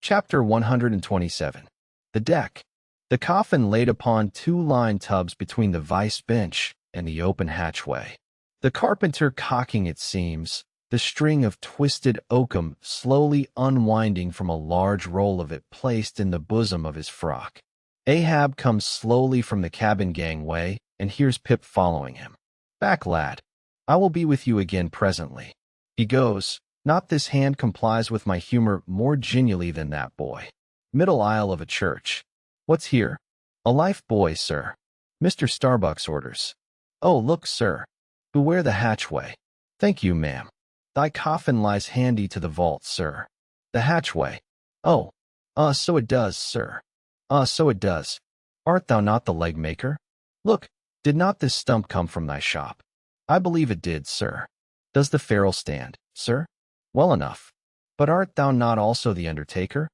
Chapter 127. The Deck. The coffin laid upon two line tubs between the vice bench and the open hatchway. The carpenter cocking its seams, the string of twisted oakum slowly unwinding from a large roll of it placed in the bosom of his frock. Ahab comes slowly from the cabin gangway and hears Pip following him. "Back, lad. I will be with you again presently." He goes. Not this hand complies with my humor more genially than that boy. Middle aisle of a church. "What's here?" "A life buoy, sir. Mr. Starbuck's orders." "Oh, look, sir. Beware the hatchway." "Thank you, ma'am." "Thy coffin lies handy to the vault, sir." "The hatchway." "Oh, so it does, sir." So it does." "Art thou not the leg maker?" "Look, did not this stump come from thy shop?" "I believe it did, sir." "Does the ferrule stand, sir?" "Well enough." "But art thou not also the undertaker?"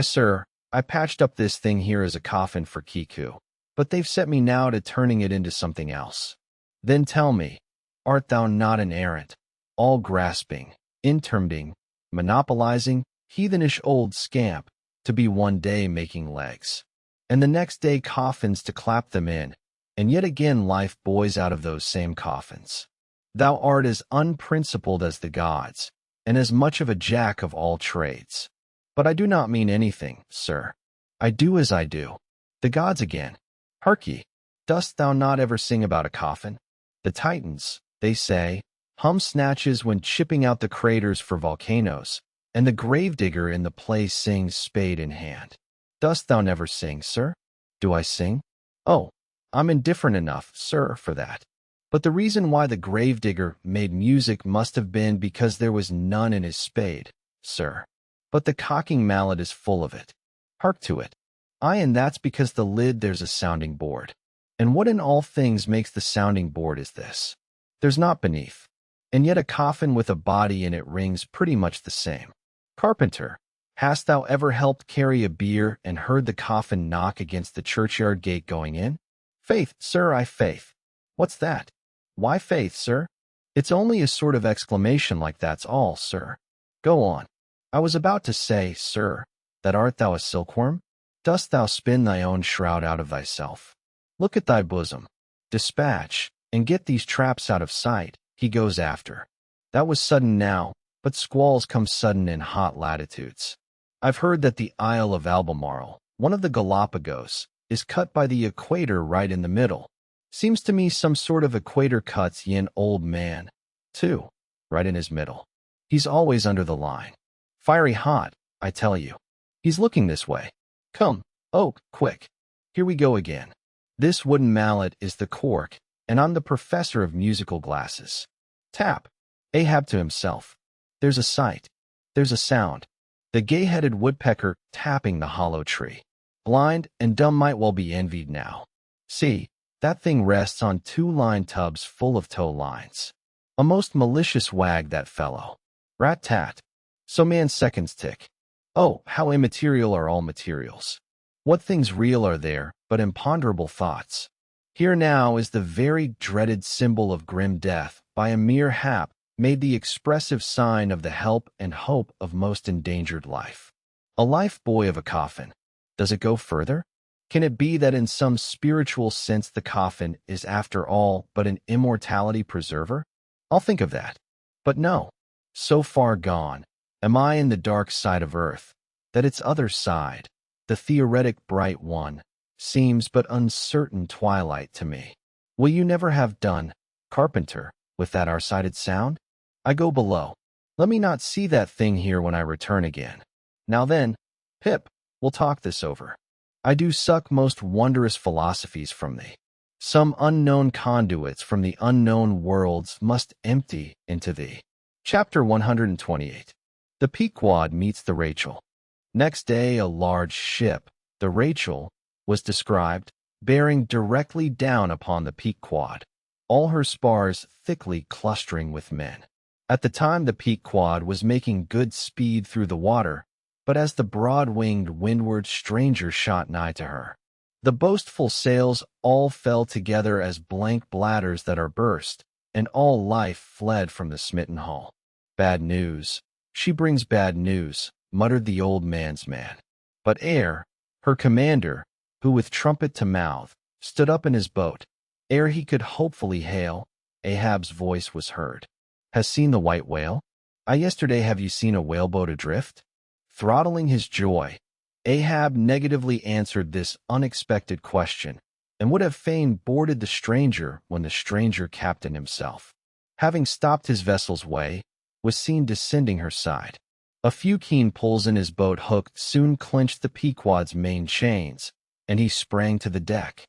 Sir, I patched up this thing here as a coffin for Kiku, but they've set me now to turning it into something else." "Then tell me, art thou not an errant, all-grasping, intermending, monopolizing, heathenish old scamp, to be one day making legs, and the next day coffins to clap them in, and yet again life buoys out of those same coffins? Thou art as unprincipled as the gods, and as much of a jack of all trades." "But I do not mean anything, sir. I do as I do." "The gods again. Hark ye, dost thou not ever sing about a coffin? The Titans, they say, hum snatches when chipping out the craters for volcanoes, and the gravedigger in the play sings spade in hand. Dost thou never sing, sir?" "Do I sing? Oh, I'm indifferent enough, sir, for that. But the reason why the gravedigger made music must have been because there was none in his spade, sir. But the cocking mallet is full of it. Hark to it. And that's because the lid there's a sounding board. And what in all things makes the sounding board is this: there's not beneath. And yet a coffin with a body in it rings pretty much the same. Carpenter, hast thou ever helped carry a bier and heard the coffin knock against the churchyard gate going in?" "Faith, sir, faith." "What's that?" "Why, faith, sir. It's only a sort of exclamation like that's all, sir." "Go on." "I was about to say, sir, that art thou a silkworm? Dost thou spin thy own shroud out of thyself? Look at thy bosom. Dispatch, and get these traps out of sight." He goes after. That was sudden now, but squalls come sudden in hot latitudes. I've heard that the Isle of Albemarle, one of the Galapagos, is cut by the equator right in the middle. Seems to me some sort of equator cuts yin old man, too, right in his middle. He's always under the line. Fiery hot, I tell you. He's looking this way. Come, Oak, quick. Here we go again. This wooden mallet is the cork, and I'm the professor of musical glasses. Tap. Ahab to himself. There's a sight. There's a sound. The gay-headed woodpecker tapping the hollow tree. Blind and dumb might well be envied now. See, that thing rests on two line tubs full of tow lines. A most malicious wag, that fellow. Rat-tat. So man's seconds tick. Oh, how immaterial are all materials. What things real are there but imponderable thoughts? Here now is the very dreaded symbol of grim death, by a mere hap, made the expressive sign of the help and hope of most endangered life. A life buoy of a coffin. Does it go further? Can it be that in some spiritual sense the coffin is after all but an immortality preserver? I'll think of that. But no. So far gone am I in the dark side of earth, that its other side, the theoretic bright one, seems but uncertain twilight to me. Will you never have done, Carpenter, with that our-sided sound? I go below. Let me not see that thing here when I return again. Now then, Pip, we'll talk this over. I do suck most wondrous philosophies from thee. Some unknown conduits from the unknown worlds must empty into thee. Chapter 128. The Peekquad meets the Rachel. Next day a large ship, the Rachel, was described, bearing directly down upon the Peekquad, all her spars thickly clustering with men. At the time the Peekquad was making good speed through the water, but as the broad-winged windward stranger shot nigh to her, the boastful sails all fell together as blank bladders that are burst, and all life fled from the smitten hull. Bad news. She brings bad news, muttered the old man's man. But ere her commander, who with trumpet to mouth, stood up in his boat, ere he could hopefully hail, Ahab's voice was heard. Has seen the white whale? Yesterday have you seen a whaleboat adrift? Throttling his joy, Ahab negatively answered this unexpected question, and would have fain boarded the stranger when the stranger captain himself, having stopped his vessel's way, was seen descending her side. A few keen pulls in his boat hook soon clinched the Peekquad's main chains, and he sprang to the deck.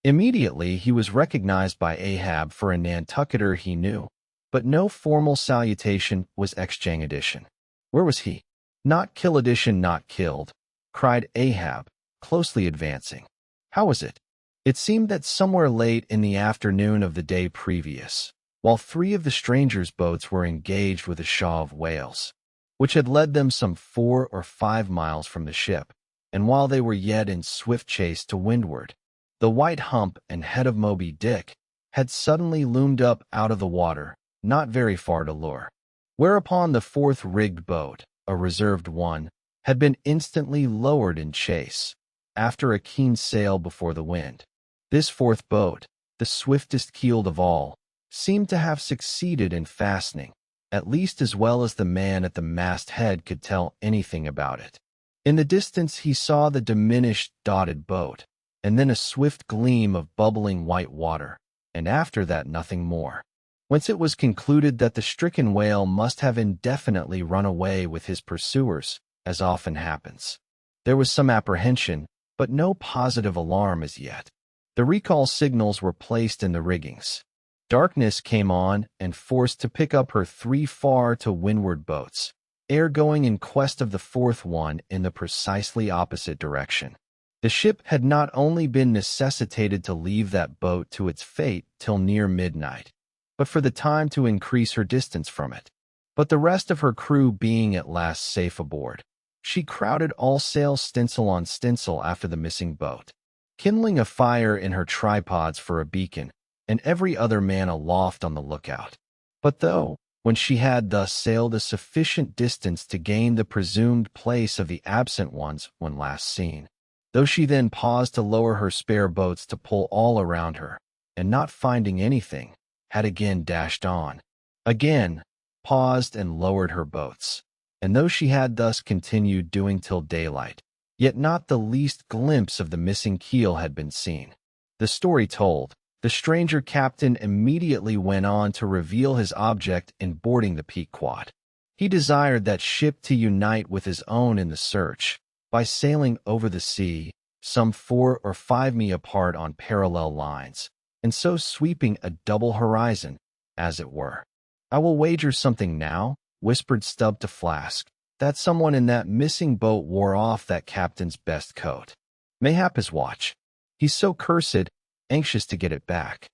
Immediately he was recognized by Ahab for a Nantucketer he knew, but no formal salutation was exchanged. Where was he? Not kill edition, not killed, cried Ahab, closely advancing. How was it? It seemed that somewhere late in the afternoon of the day previous, while 3 of the strangers' boats were engaged with a shaw of whales, which had led them some 4 or 5 miles from the ship, and while they were yet in swift chase to windward, the white hump and head of Moby-Dick had suddenly loomed up out of the water, not very far to lure. Whereupon the 4th rigged boat, a reserved one, had been instantly lowered in chase, after a keen sail before the wind. This 4th boat, the swiftest keeled of all, seemed to have succeeded in fastening, at least as well as the man at the masthead could tell anything about it. In the distance he saw the diminished, dotted boat, and then a swift gleam of bubbling white water, and after that nothing more, whence it was concluded that the stricken whale must have indefinitely run away with his pursuers, as often happens. There was some apprehension, but no positive alarm as yet. The recall signals were placed in the riggings. Darkness came on and forced to pick up her 3 far to windward boats, ere going in quest of the 4th one in the precisely opposite direction. The ship had not only been necessitated to leave that boat to its fate till near midnight, but for the time to increase her distance from it. But the rest of her crew being at last safe aboard, she crowded all sail stintsail on stintsail after the missing boat, kindling a fire in her tripods for a beacon, and every other man aloft on the lookout. But though, when she had thus sailed a sufficient distance to gain the presumed place of the absent ones when last seen, though she then paused to lower her spare boats to pull all around her, and not finding anything, had again dashed on, again paused and lowered her boats, and though she had thus continued doing till daylight, yet not the least glimpse of the missing keel had been seen. The story told, the stranger captain immediately went on to reveal his object in boarding the Peekquad. He desired that ship to unite with his own in the search, by sailing over the sea, some 4 or 5 mi apart on parallel lines, and so sweeping a double horizon, as it were. I will wager something now, whispered Stubb to Flask, that someone in that missing boat wore off that captain's best coat. Mayhap his watch. He's so cursed, anxious to get it back.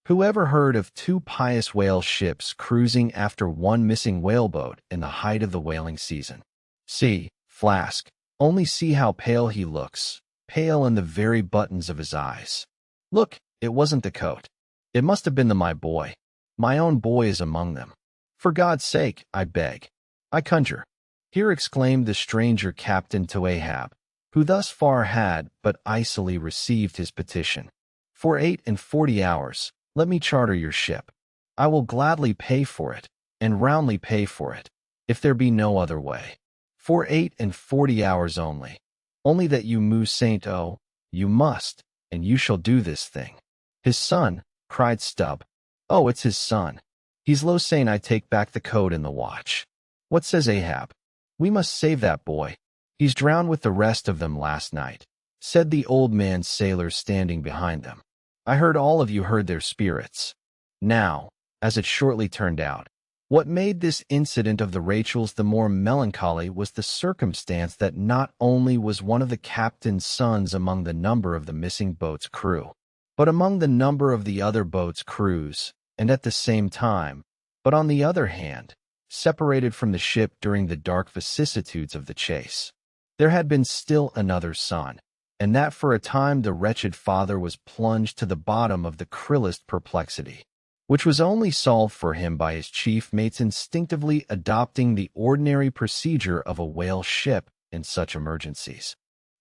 Who ever heard of 2 pious whale ships cruising after 1 missing whaleboat in the height of the whaling season? See, Flask, only see how pale he looks, pale in the very buttons of his eyes. Look, it wasn't the coat. It must have been my boy. My own boy is among them. For God's sake, I beg, I conjure. Here exclaimed the stranger captain to Ahab, who thus far had but icily received his petition. For 48 hours, let me charter your ship. I will gladly pay for it, and roundly pay for it, if there be no other way. For 48 hours only. Only that you move Saint O, you must, and you shall do this thing. His son, cried Stubb. Oh, it's his son. He's low saying I take back the coat and the watch. What says Ahab? We must save that boy. He's drowned with the rest of them last night, said the old man's sailor standing behind them. I heard all of you heard their spirits. Now, as it shortly turned out, what made this incident of the Rachels the more melancholy was the circumstance that not only was one of the captain's sons among the number of the missing boat's crew, but among the number of the other boat's crews, and at the same time, but on the other hand, separated from the ship during the dark vicissitudes of the chase. There had been still another son, and that for a time the wretched father was plunged to the bottom of the cruellest perplexity. which was only solved for him by his chief mates instinctively adopting the ordinary procedure of a whale ship in such emergencies.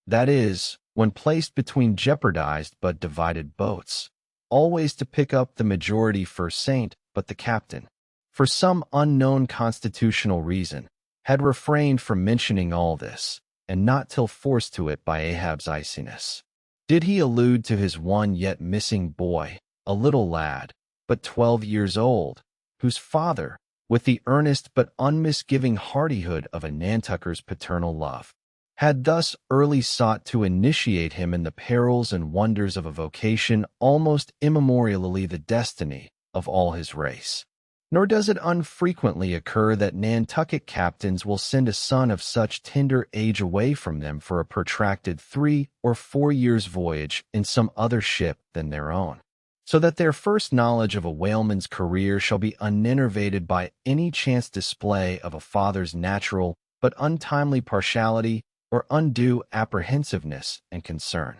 That is, when placed between jeopardized but divided boats, always to pick up the majority first saint, but the captain, for some unknown constitutional reason, had refrained from mentioning all this, and not till forced to it by Ahab's iciness. Did he allude to his one yet missing boy, a little lad, but 12 years old, whose father, with the earnest but unmisgiving hardihood of a Nantucker's paternal love, had thus early sought to initiate him in the perils and wonders of a vocation almost immemorially the destiny of all his race? Nor does it unfrequently occur that Nantucket captains will send a son of such tender age away from them for a protracted 3 or 4 years' voyage in some other ship than their own, so that their first knowledge of a whaleman's career shall be unenervated by any chance display of a father's natural but untimely partiality or undue apprehensiveness and concern.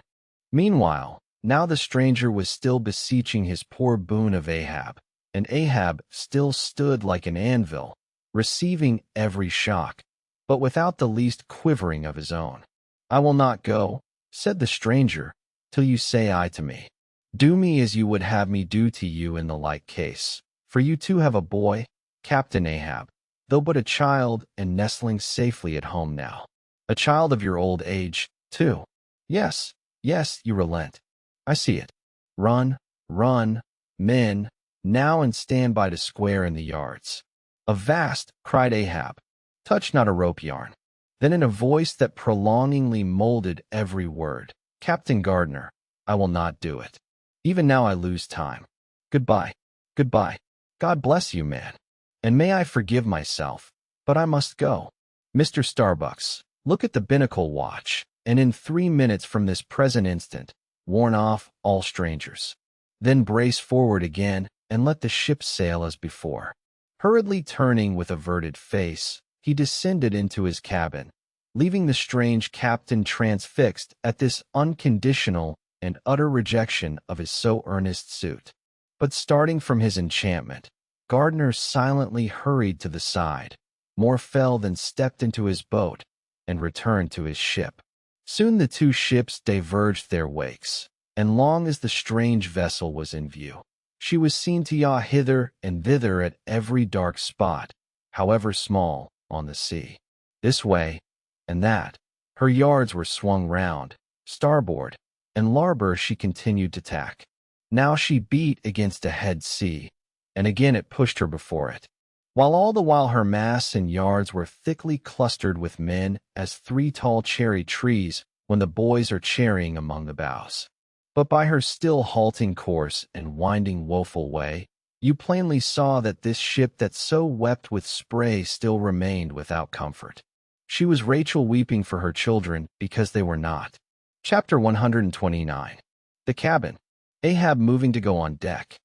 Meanwhile, now the stranger was still beseeching his poor boon of Ahab, and Ahab still stood like an anvil, receiving every shock, but without the least quivering of his own. "I will not go," said the stranger, "till you say aye to me. Do me as you would have me do to you in the like case, for you too have a boy, Captain Ahab, though but a child and nestling safely at home now. A child of your old age, too. Yes, yes, you relent. I see it. Run, run, men, now and stand by to square in the yards." "Avast!" cried Ahab. "Touch not a rope yarn." Then in a voice that prolongingly molded every word, "Captain Gardner, I will not do it. Even now I lose time. Goodbye, goodbye. God bless you, man. And may I forgive myself, but I must go. Mr. Starbucks, look at the binnacle watch, and in 3 minutes from this present instant, warn off all strangers. Then brace forward again, and let the ship sail as before." Hurriedly turning with averted face, he descended into his cabin, leaving the strange captain transfixed at this unconditional and utter rejection of his so earnest suit. But starting from his enchantment, Gardner silently hurried to the side, more fell than stepped into his boat, and returned to his ship. Soon the two ships diverged their wakes, and long as the strange vessel was in view, she was seen to yaw hither and thither at every dark spot, however small, on the sea. This way and that, her yards were swung round, starboard and larboard she continued to tack. Now she beat against a head sea, and again it pushed her before it, while all the while her masts and yards were thickly clustered with men as 3 tall cherry trees when the boys are cherrying among the bows. But by her still halting course and winding woeful way, you plainly saw that this ship that so wept with spray still remained without comfort. She was Rachel weeping for her children because they were not. Chapter 129. The cabin. Ahab moving to go on deck.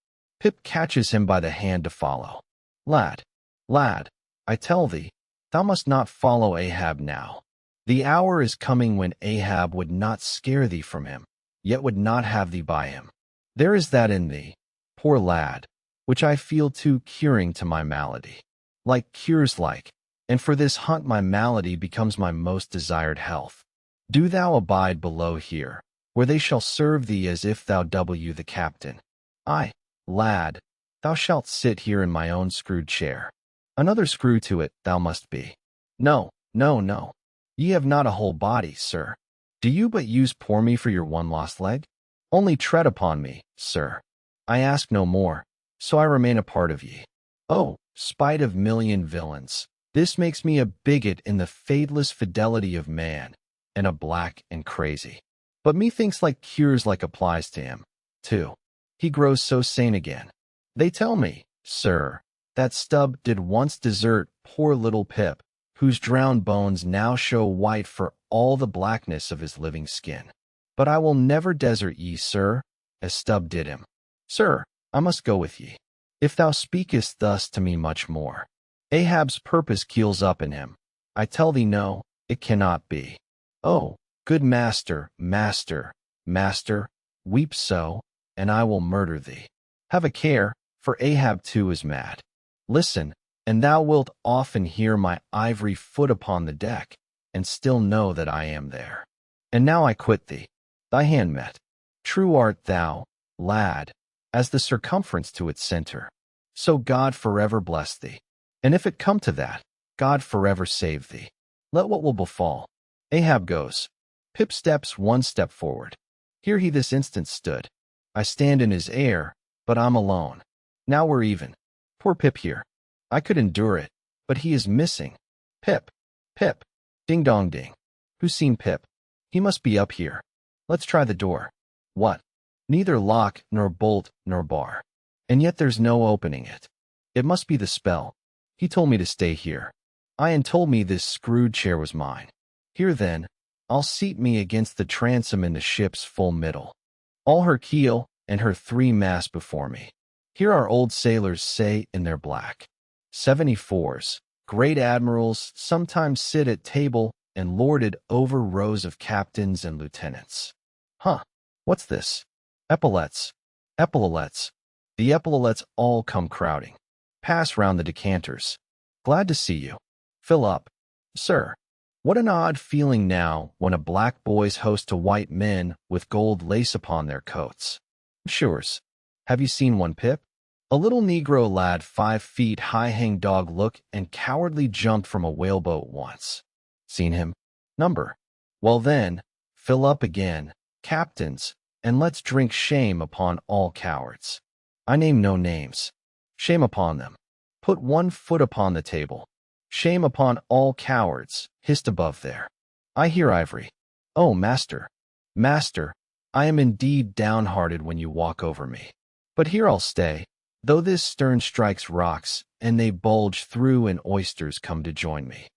Pip catches him by the hand to follow. "Lad, lad, I tell thee, thou must not follow Ahab now. The hour is coming when Ahab would not scare thee from him, yet would not have thee by him. There is that in thee, poor lad, which I feel too curing to my malady. Like cures like, and for this hunt my malady becomes my most desired health. Do thou abide below here, where they shall serve thee as if thou w the captain. Aye, lad, thou shalt sit here in my own screwed chair. Another screw to it thou must be. No, no, no. Ye have not a whole body, sir. Do you but use poor me for your one lost leg? Only tread upon me, sir. I ask no more, so I remain a part of ye. Oh, spite of million villains, this makes me a bigot in the fadeless fidelity of man, and a black and crazy. But methinks like cures like applies to him, too. He grows so sane again. They tell me, sir, that Stubb did once desert poor little Pip, whose drowned bones now show white for all the blackness of his living skin. But I will never desert ye, sir, as Stubb did him. Sir, I must go with ye, if thou speakest thus to me much more. Ahab's purpose keels up in him. I tell thee no, it cannot be. Oh, good master, master, master, weep so, and I will murder thee. Have a care, for Ahab too is mad. Listen, and thou wilt often hear my ivory foot upon the deck, and still know that I am there. And now I quit thee. Thy hand met. True art thou, lad, as the circumference to its center. So God forever bless thee. And if it come to that, God forever save thee. Let what will befall. Ahab goes. Pip steps one step forward. Here he this instant stood. I stand in his air, but I'm alone. Now we're even. Poor Pip here. I could endure it, but he is missing. Pip. Pip. Ding dong ding. Who's seen Pip? He must be up here. Let's try the door. What? Neither lock, nor bolt, nor bar. And yet there's no opening it. It must be the spell. He told me to stay here. And told me this screwed chair was mine. Here then, I'll seat me against the transom in the ship's full middle. All her keel and her 3 masts before me. Here our old sailors say in their black 74s, great admirals sometimes sit at table and lorded over rows of captains and lieutenants. Huh, what's this? Epaulets. Epaulets. The epaulets all come crowding. Pass round the decanters. Glad to see you. Fill up. Sir. What an odd feeling now when a black boys host to white men with gold lace upon their coats. Shures. Have you seen one, Pip? A little Negro lad 5 feet high hang-dog look and cowardly jumped from a whaleboat once. Seen him? Number. Well then, fill up again, captains, and let's drink shame upon all cowards. I name no names. Shame upon them. Put 1 foot upon the table. Shame upon all cowards, hissed above there. I hear ivory. Oh, master, master, I am indeed downhearted when you walk over me. But here I'll stay, though this stern strikes rocks, and they bulge through and oysters come to join me.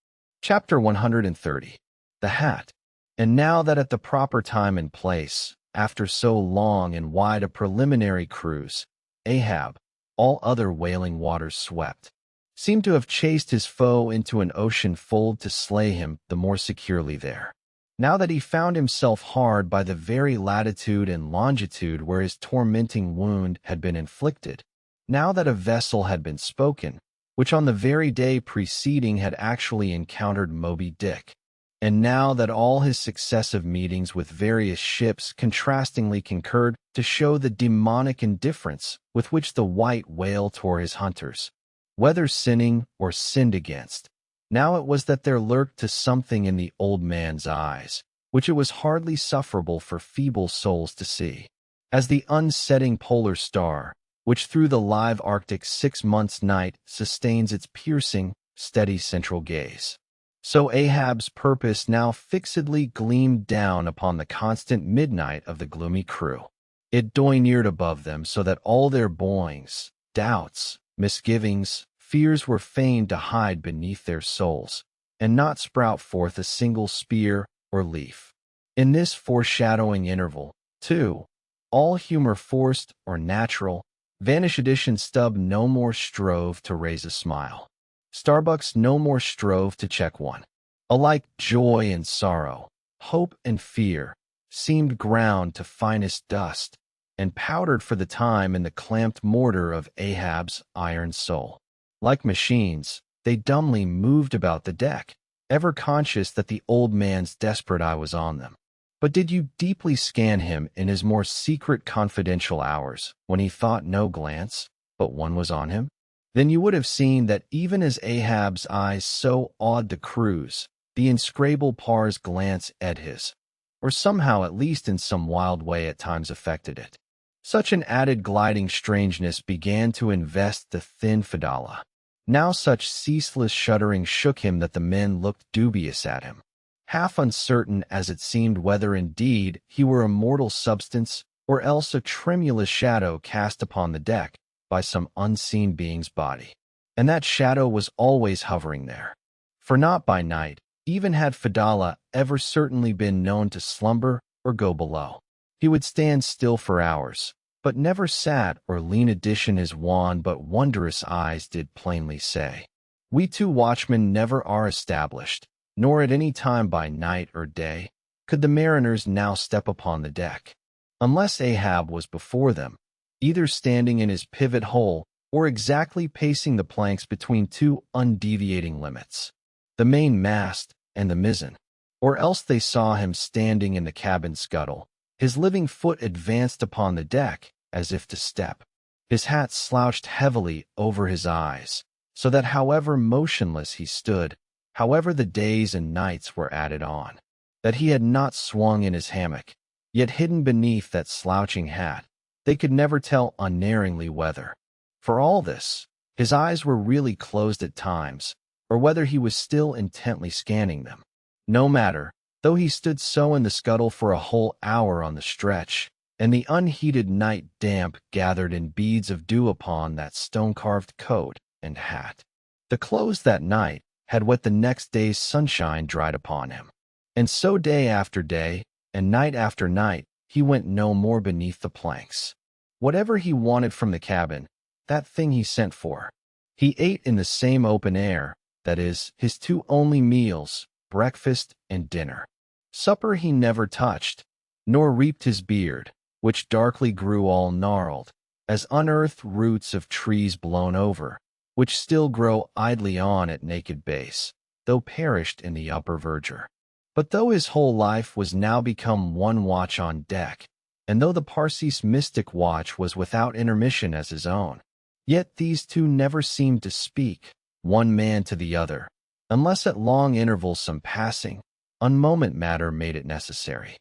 Chapter 130. The Hat. And now that at the proper time and place, after so long and wide a preliminary cruise, Ahab, all other wailing waters swept, seemed to have chased his foe into an ocean fold to slay him the more securely there. Now that he found himself hard by the very latitude and longitude where his tormenting wound had been inflicted, now that a vessel had been spoken, which on the very day preceding had actually encountered Moby-Dick, and now that all his successive meetings with various ships contrastingly concurred to show the demonic indifference with which the white whale tore his hunters, whether sinning or sinned against, now it was that there lurked to something in the old man's eyes, which it was hardly sufferable for feeble souls to see, as the unsetting polar star, which through the live Arctic 6 months' night sustains its piercing, steady central gaze. So Ahab's purpose now fixedly gleamed down upon the constant midnight of the gloomy crew. It doineered above them so that all their boings, doubts, misgivings, fears were fain to hide beneath their souls, and not sprout forth a single spear or leaf. In this foreshadowing interval, too, all humor forced or natural, Vanish Edition Stub no more strove to raise a smile. Starbucks no more strove to check one. Alike joy and sorrow, hope and fear, seemed ground to finest dust, and powdered for the time in the clamped mortar of Ahab's iron soul. Like machines, they dumbly moved about the deck, ever conscious that the old man's desperate eye was on them. But did you deeply scan him in his more secret confidential hours, when he thought no glance, but one was on him? Then you would have seen that even as Ahab's eyes so awed the crews, the inscrutable Par's glance at his, or somehow at least in some wild way at times affected it. Such an added gliding strangeness began to invest the thin Fedallah. Now such ceaseless shuddering shook him that the men looked dubious at him, half uncertain as it seemed whether indeed he were a mortal substance or else a tremulous shadow cast upon the deck by some unseen being's body. And that shadow was always hovering there. For not by night, even had Fedallah ever certainly been known to slumber or go below. He would stand still for hours, but never sat or lean addition his wan but wondrous eyes did plainly say. We 2 watchmen never are established, nor at any time by night or day could the mariners now step upon the deck, unless Ahab was before them, either standing in his pivot hole or exactly pacing the planks between two undeviating limits, the main mast and the mizzen, or else they saw him standing in the cabin scuttle, his living foot advanced upon the deck as if to step, his hat slouched heavily over his eyes, so that however motionless he stood, however the days and nights were added on, that he had not swung in his hammock, yet hidden beneath that slouching hat, they could never tell unerringly whether, for all this, his eyes were really closed at times, or whether he was still intently scanning them. No matter, though he stood so in the scuttle for a whole hour on the stretch, and the unheated night damp gathered in beads of dew upon that stone-carved coat and hat. The clothes that night had what the next day's sunshine dried upon him. And so day after day, and night after night, he went no more beneath the planks. Whatever he wanted from the cabin, that thing he sent for. He ate in the same open air, that is, his two only meals, breakfast and dinner. Supper he never touched, nor reaped his beard, which darkly grew all gnarled, as unearthed roots of trees blown over, which still grow idly on at naked base, though perished in the upper verdure. But though his whole life was now become one watch on deck, and though the Parsee's mystic watch was without intermission as his own, yet these two never seemed to speak, one man to the other, unless at long intervals some passing, unmoment matter made it necessary.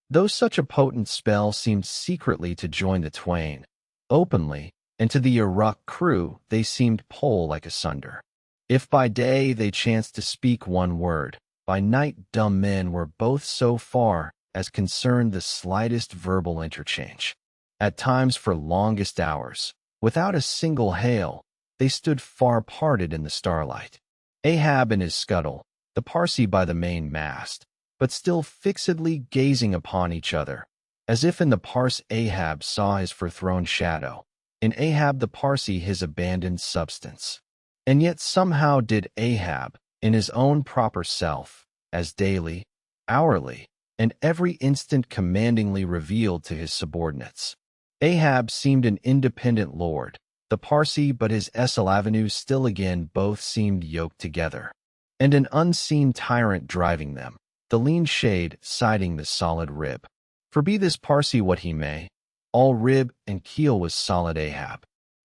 Though such a potent spell seemed secretly to join the twain, openly, and to the Uruk crew they seemed pole like asunder. If by day they chanced to speak one word, by night dumb men were both so far as concerned the slightest verbal interchange. At times for longest hours, without a single hail, they stood far parted in the starlight. Ahab in his scuttle, the Parsee by the main mast, but still fixedly gazing upon each other, as if in the Parse Ahab saw his forthrown shadow, in Ahab the Parsee his abandoned substance. And yet somehow did Ahab, in his own proper self, as daily, hourly, and every instant commandingly revealed to his subordinates. Ahab seemed an independent lord, the Parsee but his Esalavenue still again both seemed yoked together, and an unseen tyrant driving them, the lean shade siding the solid rib. For be this Parsee what he may, all rib and keel was solid Ahab.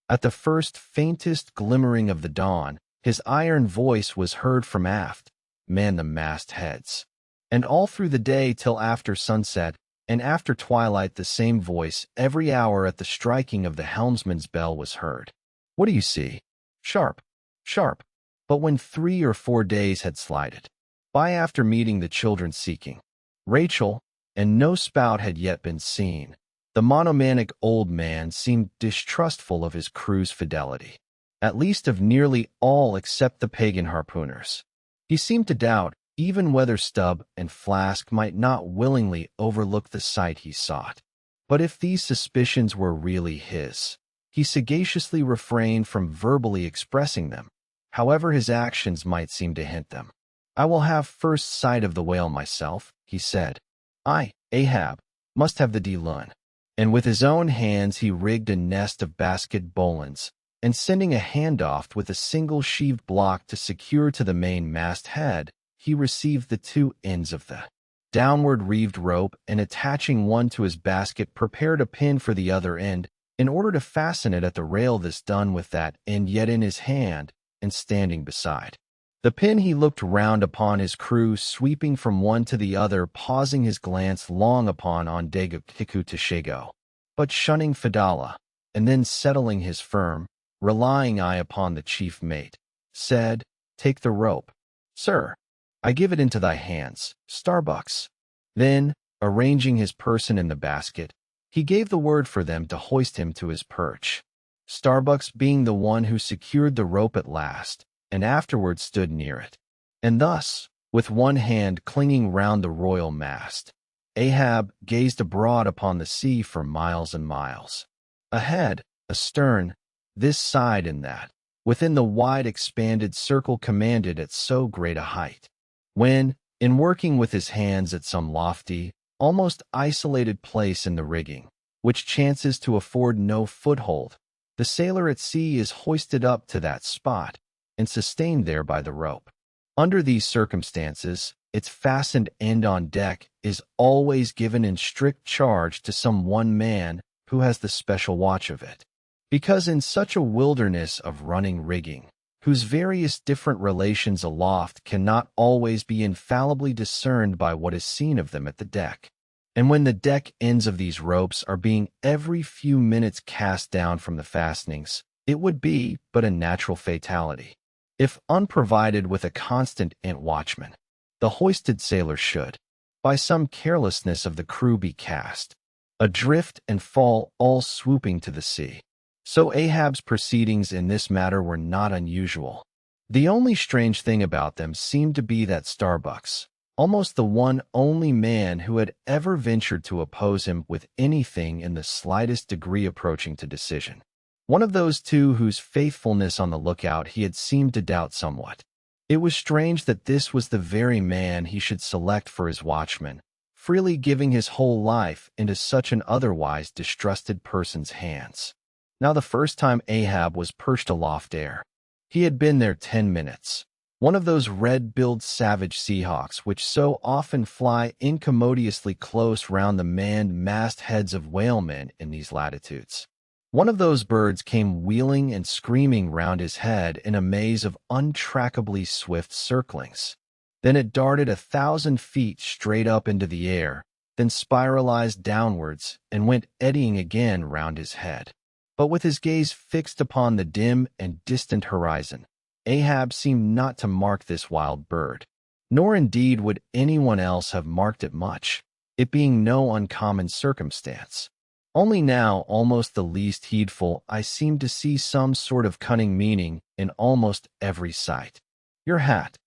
At the first faintest glimmering of the dawn, his iron voice was heard from aft, man the mast heads. And all through the day till after sunset, and after twilight the same voice every hour at the striking of the helmsman's bell was heard. What do you see? Sharp, sharp. But when 3 or 4 days had slided by after meeting the children seeking Rachel, and no spout had yet been seen, the monomanic old man seemed distrustful of his crew's fidelity, at least of nearly all except the pagan harpooners. He seemed to doubt even whether Stubb and Flask might not willingly overlook the sight he sought. But if these suspicions were really his, he sagaciously refrained from verbally expressing them, however his actions might seem to hint them. I will have first sight of the whale myself, he said. I, Ahab, must have the D-Lun. And with his own hands he rigged a nest of basket bowlines, and sending a handoff with a single sheaved block to secure to the main mast head, he received the 2 ends of the downward reeved rope and attaching one to his basket prepared a pin for the other end in order to fasten it at the rail. This done with that end yet in his hand and standing beside the pin, he looked round upon his crew, sweeping from one to the other, pausing his glance long upon Ondegakiku Teshego, but shunning Fadala, and then settling his firm, relying eye upon the chief mate, said, Take the rope, sir. I give it into thy hands, Starbucks. Then, arranging his person in the basket, he gave the word for them to hoist him to his perch, Starbucks being the one who secured the rope at last, and afterward stood near it. And thus, with one hand clinging round the royal mast, Ahab gazed abroad upon the sea for miles and miles. Ahead, astern, this side and that, within the wide expanded circle commanded at so great a height. When, in working with his hands at some lofty, almost isolated place in the rigging, which chances to afford no foothold, The sailor at sea is hoisted up to that spot and sustained there by the rope. Under these circumstances, its fastened end on deck is always given in strict charge to some one man who has the special watch of it. Because in such a wilderness of running rigging, whose various different relations aloft cannot always be infallibly discerned by what is seen of them at the deck, and when the deck ends of these ropes are being every few minutes cast down from the fastenings, it would be but a natural fatality, if unprovided with a constant watchman, the hoisted sailor should, by some carelessness of the crew, be cast adrift and fall all swooping to the sea. So Ahab's proceedings in this matter were not unusual. The only strange thing about them seemed to be that Starbucks, almost the one only man who had ever ventured to oppose him with anything in the slightest degree approaching to decision, one of those two whose faithfulness on the lookout he had seemed to doubt somewhat. It was strange that this was the very man he should select for his watchman, freely giving his whole life into such an otherwise distrusted person's hands. Now the first time Ahab was perched aloft there, he had been there 10 minutes. One of those red-billed savage seahawks which so often fly incommodiously close round the manned mastheads of whalemen in these latitudes. One of those birds came wheeling and screaming round his head in a maze of untrackably swift circlings. Then it darted 1,000 feet straight up into the air, then spiralized downwards and went eddying again round his head. But with his gaze fixed upon the dim and distant horizon, Ahab seemed not to mark this wild bird, nor indeed would anyone else have marked it much, it being no uncommon circumstance. Only now, almost the least heedful, I seemed to see some sort of cunning meaning in almost every sight. Your hat,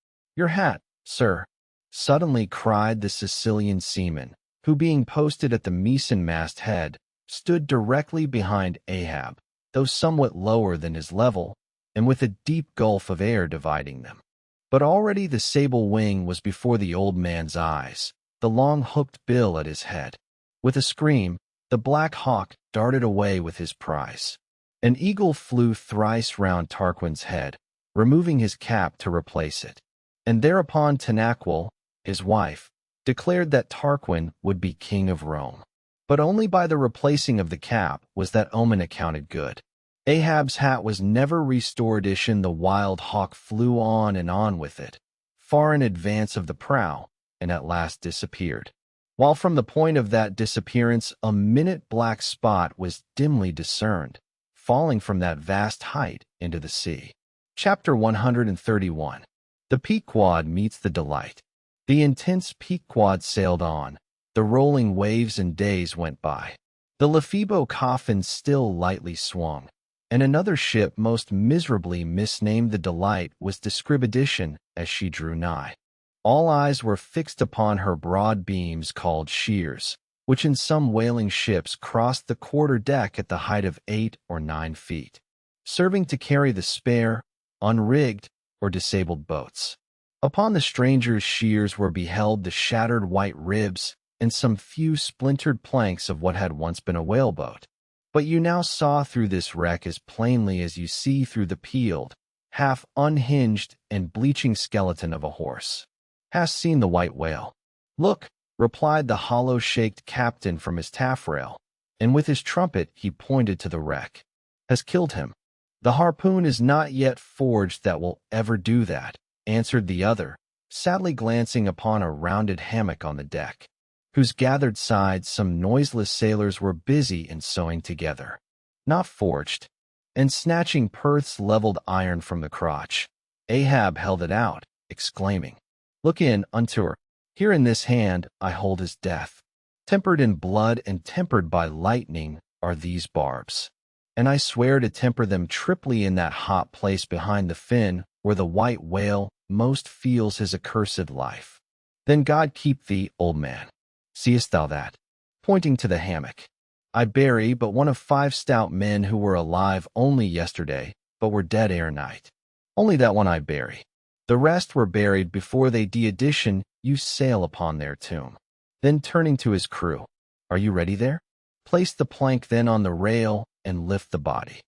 sir," suddenly cried the Sicilian seaman, who, being posted at the mizzen-mast head, stood directly behind Ahab, though somewhat lower than his level, and with a deep gulf of air dividing them. But already the sable wing was before the old man's eyes, the long hooked bill at his head. With a scream, the black hawk darted away with his prize. An eagle flew thrice round Tarquin's head, removing his cap to replace it, and thereupon Tanaquil, his wife, declared that Tarquin would be king of Rome. But only by the replacing of the cap was that omen accounted good. Ahab's hat was never restored. The wild hawk flew on and on with it, far in advance of the prow, and at last disappeared. While from the point of that disappearance a minute black spot was dimly discerned, falling from that vast height into the sea. Chapter 131. The Peekquad meets the Delight. The intense Peekquad sailed on. The rolling waves and days went by. The Lefebo coffin still lightly swung, and another ship most miserably misnamed the Delight was Discribedition as she drew nigh. All eyes were fixed upon her broad beams called shears, which in some whaling ships crossed the quarter-deck at the height of 8 or 9 feet, serving to carry the spare, unrigged, or disabled boats. Upon the stranger's shears were beheld the shattered white ribs and some few splintered planks of what had once been a whaleboat. But you now saw through this wreck as plainly as you see through the peeled, half unhinged and bleaching skeleton of a horse. "Hast seen the white whale?" "Look," replied the hollow-shaked captain from his taffrail, and with his trumpet he pointed to the wreck. "Has killed him. The harpoon is not yet forged that will ever do that," answered the other, sadly glancing upon a rounded hammock on the deck, whose gathered sides some noiseless sailors were busy in sewing together. "Not forged." And snatching Perth's leveled iron from the crotch, Ahab held it out, exclaiming, "Look in unto her. Here in this hand I hold his death. Tempered in blood and tempered by lightning are these barbs. And I swear to temper them triply in that hot place behind the fin where the white whale most feels his accursed life. Then God keep thee, old man. Seest thou that?" Pointing to the hammock. "I bury but one of 5 stout men who were alive only yesterday, but were dead ere night. Only that one I bury. The rest were buried before they de-addition you sail upon their tomb." Then turning to his crew, "Are you ready there? Place the plank then on the rail and lift the body."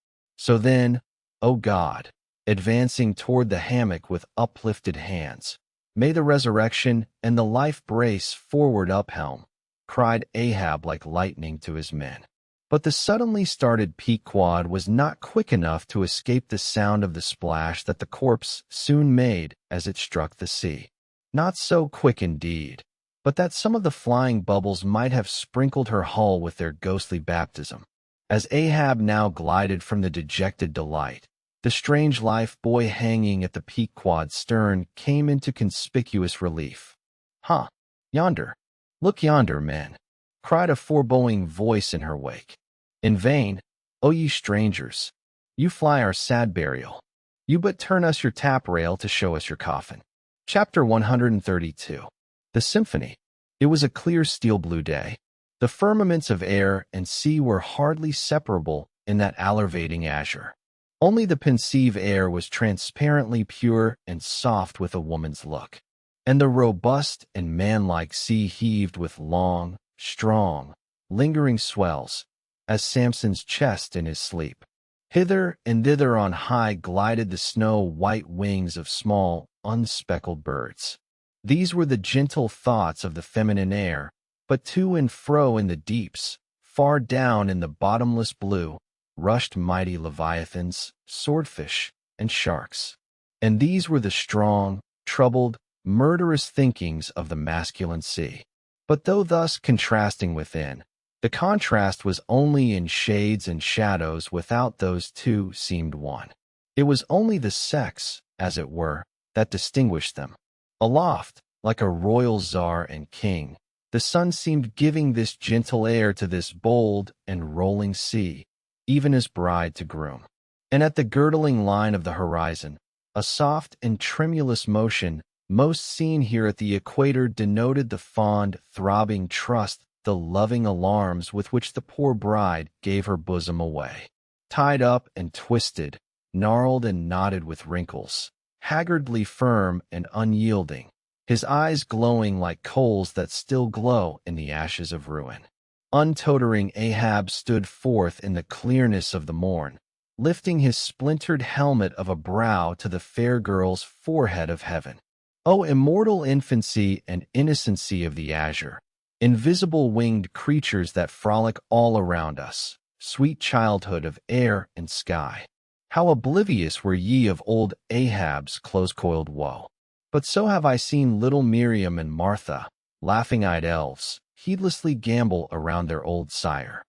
So then, O God, advancing toward the hammock with uplifted hands, may the resurrection and the life brace forward up helm, cried Ahab like lightning to his men. But the suddenly started Peekquad was not quick enough to escape the sound of the splash that the corpse soon made as it struck the sea. Not so quick indeed, but that some of the flying bubbles might have sprinkled her hull with their ghostly baptism. As Ahab now glided from the dejected Delight, the strange life buoy hanging at the Peekquad's stern came into conspicuous relief. "Ha! Yonder! Look yonder, men!" cried a foreboding voice in her wake. "In vain, O ye strangers! You fly our sad burial. You but turn us your taffrail to show us your coffin." Chapter 132. The Symphony. It was a clear steel-blue day. The firmaments of air and sea were hardly separable in that allervating azure. Only the pensive air was transparently pure and soft with a woman's look, and the robust and manlike sea heaved with long, strong, lingering swells, as Samson's chest in his sleep. Hither and thither on high glided the snow-white wings of small, unspeckled birds. These were the gentle thoughts of the feminine air, but to and fro in the deeps, far down in the bottomless blue, rushed mighty leviathans, swordfish, and sharks. And these were the strong, troubled, murderous thinkings of the masculine sea. But though thus contrasting within, the contrast was only in shades and shadows. Without, those two seemed one. It was only the sex, as it were, that distinguished them. Aloft, like a royal czar and king, the sun seemed giving this gentle air to this bold and rolling sea, even as bride to groom. And at the girdling line of the horizon, a soft and tremulous motion, most seen here at the equator, denoted the fond, throbbing trust, the loving alarms with which the poor bride gave her bosom away. Tied up and twisted, gnarled and knotted with wrinkles, haggardly firm and unyielding, his eyes glowing like coals that still glow in the ashes of ruin. Untottering Ahab stood forth in the clearness of the morn, lifting his splintered helmet of a brow to the fair girl's forehead of heaven. O immortal infancy and innocency of the azure, invisible winged creatures that frolic all around us, sweet childhood of air and sky! How oblivious were ye of old Ahab's close-coiled woe! But so have I seen little Miriam and Martha, laughing-eyed elves, heedlessly gambol around their old sire,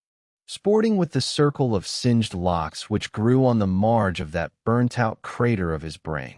sporting with the circle of singed locks which grew on the marge of that burnt-out crater of his brain.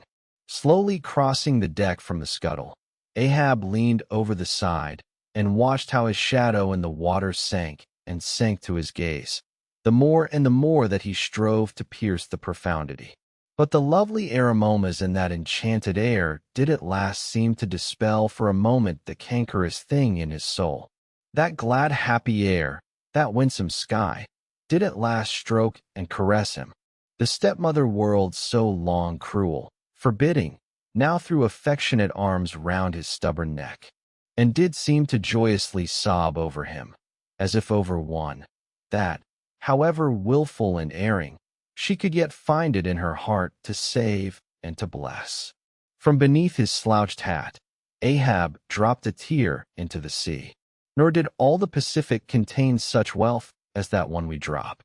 Slowly crossing the deck from the scuttle, Ahab leaned over the side and watched how his shadow in the water sank and sank to his gaze, the more and the more that he strove to pierce the profundity. But the lovely aromas in that enchanted air did at last seem to dispel for a moment the cankerous thing in his soul. That glad happy air, that winsome sky, did at last stroke and caress him. The stepmother world so long cruel, forbidding, now threw affectionate arms round his stubborn neck, and did seem to joyously sob over him, as if over one, that, however wilful and erring, she could yet find it in her heart to save and to bless. From beneath his slouched hat, Ahab dropped a tear into the sea. Nor did all the Pacific contain such wealth as that one we drop.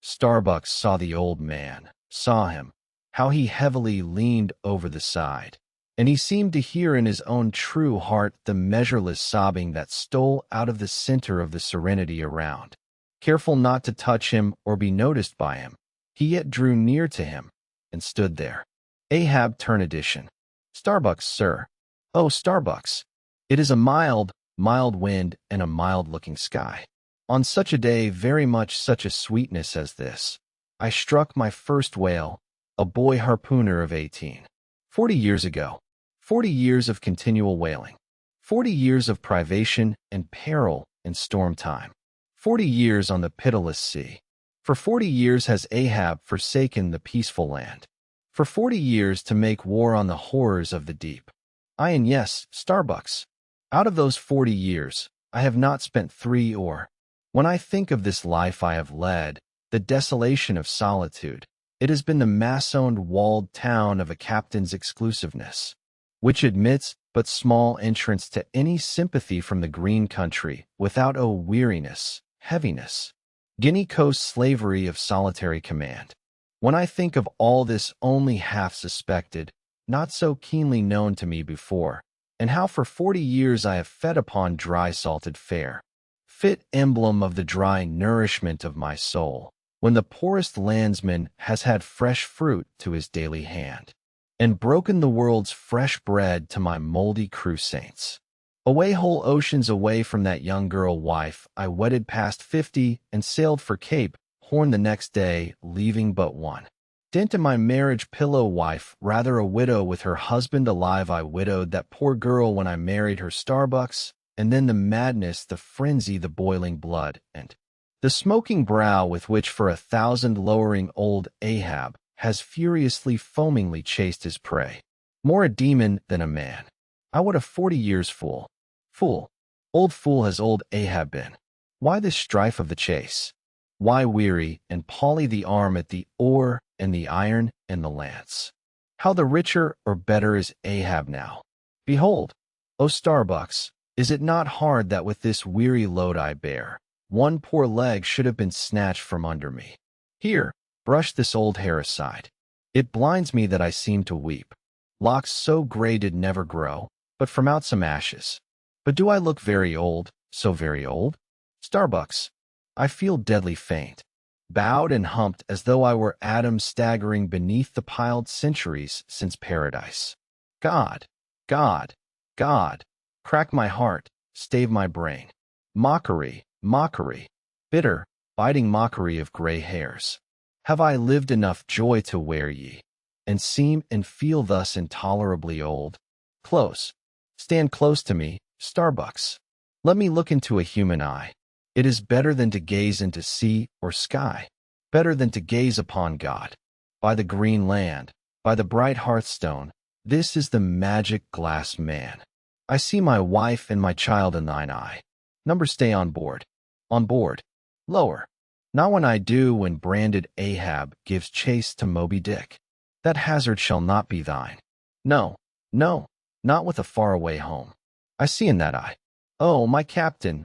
Starbuck saw the old man, saw him, how he heavily leaned over the side, and he seemed to hear in his own true heart the measureless sobbing that stole out of the center of the serenity around. Careful not to touch him or be noticed by him, he yet drew near to him and stood there. Ahab turned edition. "Starbucks, sir. Oh, Starbucks. It is a mild wind and a mild-looking sky. On such a day, very much such a sweetness as this, I struck my first whale, a boy harpooner of 18. 40 years ago. 40 years of continual whaling. 40 years of privation and peril in storm time. 40 years on the pitiless sea. For 40 years has Ahab forsaken the peaceful land. For 40 years to make war on the horrors of the deep. And yes, Starbucks, out of those 40 years, I have not spent 3 or, when I think of this life I have led, the desolation of solitude, It has been the massoned walled town of a captain's exclusiveness, which admits but small entrance to any sympathy from the green country without a weariness, heaviness, Guinea Coast slavery of solitary command. When I think of all this only half suspected, not so keenly known to me before, and how for 40 years I have fed upon dry salted fare, fit emblem of the dry nourishment of my soul, when the poorest landsman has had fresh fruit to his daily hand, and broken the world's fresh bread to my moldy crew saints. Away whole oceans away from that young girl wife, I wedded past 50 and sailed for Cape Horn the next day, leaving but one dent in my marriage pillow wife, rather a widow with her husband alive. I widowed that poor girl when I married her Starbucks, and then the madness, the frenzy, the boiling blood, and the smoking brow with which for 1,000 lowering old Ahab has furiously foamingly chased his prey. More a demon than a man. I would a 40 years fool. Fool. Old fool has old Ahab been. Why this strife of the chase? Why weary and Polly the arm at the oar and the iron and the lance? How the richer or better is Ahab now? Behold, O Starbucks, is it not hard that with this weary load I bear, one poor leg should have been snatched from under me? Here, brush this old hair aside. It blinds me that I seem to weep. Locks so gray did never grow, but from out some ashes. But do I look very old, so very old? Starbucks, I feel deadly faint, bowed and humped as though I were Adam staggering beneath the piled centuries since paradise. God, God, God, crack my heart, stave my brain. Mockery, mockery, bitter, biting mockery of gray hairs. Have I lived enough joy to wear ye, and seem and feel thus intolerably old? Close, stand close to me, Starbucks. Let me look into a human eye. It is better than to gaze into sea or sky, better than to gaze upon God. By the green land, by the bright hearthstone, this is the magic glass man. I see my wife and my child in thine eye. Number stay on board. On board. Lower. Not when I do, when branded Ahab gives chase to Moby-Dick. That hazard shall not be thine. No, no, not with a faraway home. I see in that eye. Oh, my captain,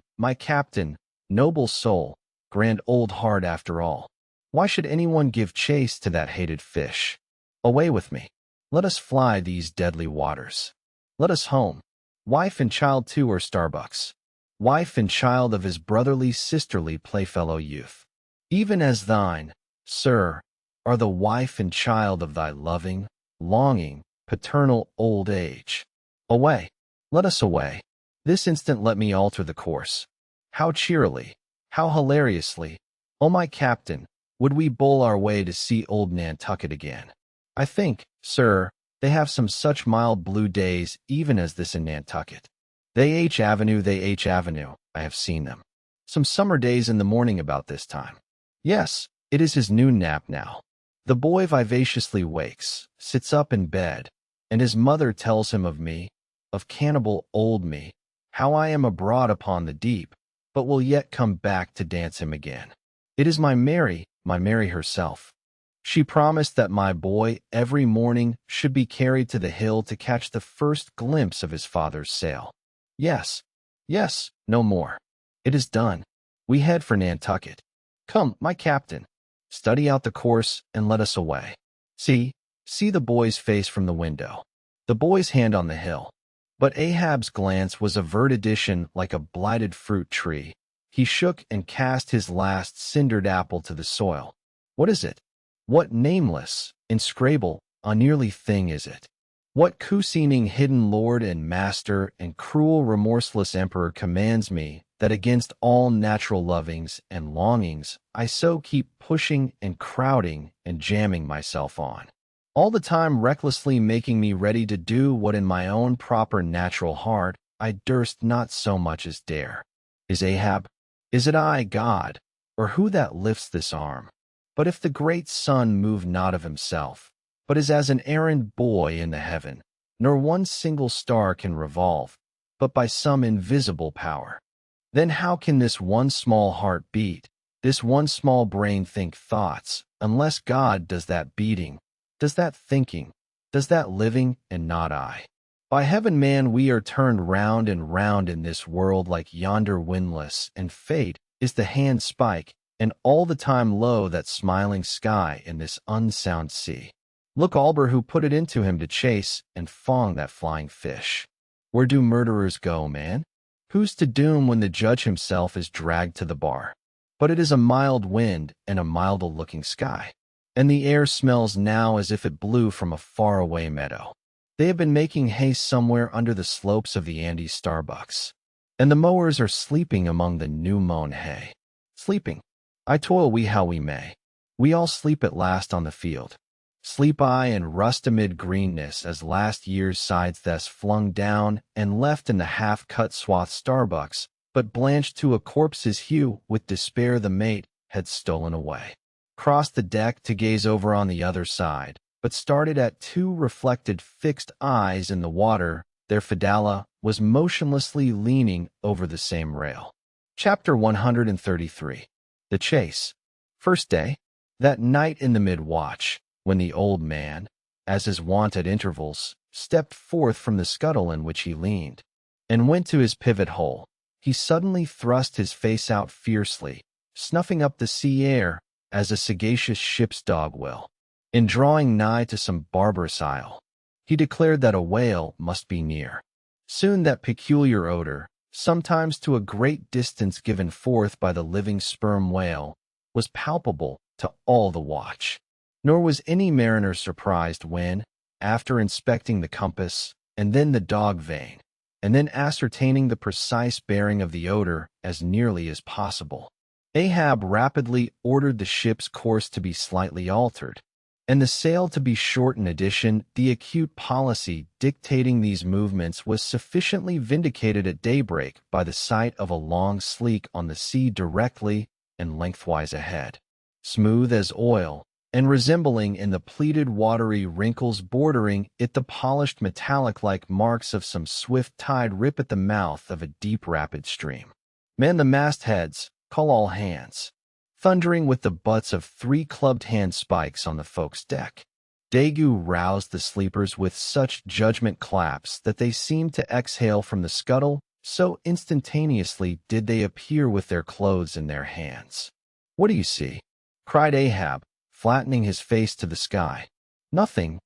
noble soul, grand old heart after all. Why should anyone give chase to that hated fish? Away with me. Let us fly these deadly waters. Let us home. Wife and child too are Starbucks. Wife and child of his brotherly, sisterly playfellow youth. Even as thine, sir, are the wife and child of thy loving, longing, paternal old age. Away. Let us away. This instant let me alter the course. How cheerily, how hilariously, O my captain, would we bowl our way to see old Nantucket again. I think, sir, they have some such mild blue days even as this in Nantucket. They H Avenue, I have seen them. Some summer days in the morning about this time. Yes, it is his noon nap now. The boy vivaciously wakes, sits up in bed, and his mother tells him of me, of cannibal old me, how I am abroad upon the deep, but will yet come back to dance him again. It is my Mary herself. She promised that my boy every morning should be carried to the hill to catch the first glimpse of his father's sail. Yes, yes, no more. It is done. We head for Nantucket. Come, my captain, study out the course and let us away. See the boy's face from the window, the boy's hand on the hill. But Ahab's glance was a vertidition like a blighted fruit tree. He shook and cast his last cindered apple to the soil. What is it? What nameless, inscrutable, unearthly thing is it? What cuising hidden lord and master and cruel remorseless emperor commands me that against all natural lovings and longings I so keep pushing and crowding and jamming myself on? All the time recklessly making me ready to do what in my own proper natural heart I durst not so much as dare. Is Ahab? Is it I, God, or who that lifts this arm? But if the great sun move not of himself, but is as an errand boy in the heaven, nor one single star can revolve, but by some invisible power, then how can this one small heart beat, This one small brain think thoughts, unless God does that beating, does that thinking, does that living, and not I. By heaven, man, we are turned round and round in this world like yonder windlass, and fate is the hand spike, and all the time lo that smiling sky in this unsound sea. Look Alber who put it into him to chase and fong that flying fish. Where do murderers go, man? Who's to doom when the judge himself is dragged to the bar? But it is a mild wind and a milder-looking sky, and the air smells now as if it blew from a faraway meadow. They have been making hay somewhere under the slopes of the Andes Starbucks, and the mowers are sleeping among the new-mown hay. Sleeping. I toil we how we may. We all sleep at last on the field. Sleep I and rust amid greenness as last year's sides thus flung down and left in the half-cut swath Starbucks, but blanched to a corpse's hue with despair the mate had stolen away. Crossed the deck to gaze over on the other side, but started at two reflected fixed eyes in the water. Their Fidala was motionlessly leaning over the same rail. Chapter 133. The Chase. First day. That night in the mid-watch, when the old man, as his wont at intervals, stepped forth from the scuttle in which he leaned, and went to his pivot hole, he suddenly thrust his face out fiercely, snuffing up the sea air, as a sagacious ship's dog will. In drawing nigh to some barbarous isle, he declared that a whale must be near. Soon that peculiar odor, sometimes to a great distance given forth by the living sperm whale, was palpable to all the watch. Nor was any mariner surprised when, after inspecting the compass, and then the dog vane, and then ascertaining the precise bearing of the odor as nearly as possible, Ahab rapidly ordered the ship's course to be slightly altered, and the sail to be short. In addition, the acute policy dictating these movements was sufficiently vindicated at daybreak by the sight of a long sleek on the sea directly and lengthwise ahead, smooth as oil, and resembling in the pleated watery wrinkles bordering it the polished metallic-like marks of some swift tide rip at the mouth of a deep rapid stream. Man the mastheads, call all hands. Thundering with the butts of 3 clubbed hand spikes on the folk's deck. Dagu roused the sleepers with such judgment claps that they seemed to exhale from the scuttle, so instantaneously did they appear with their clothes in their hands. What do you see? Cried Ahab, flattening his face to the sky. Nothing,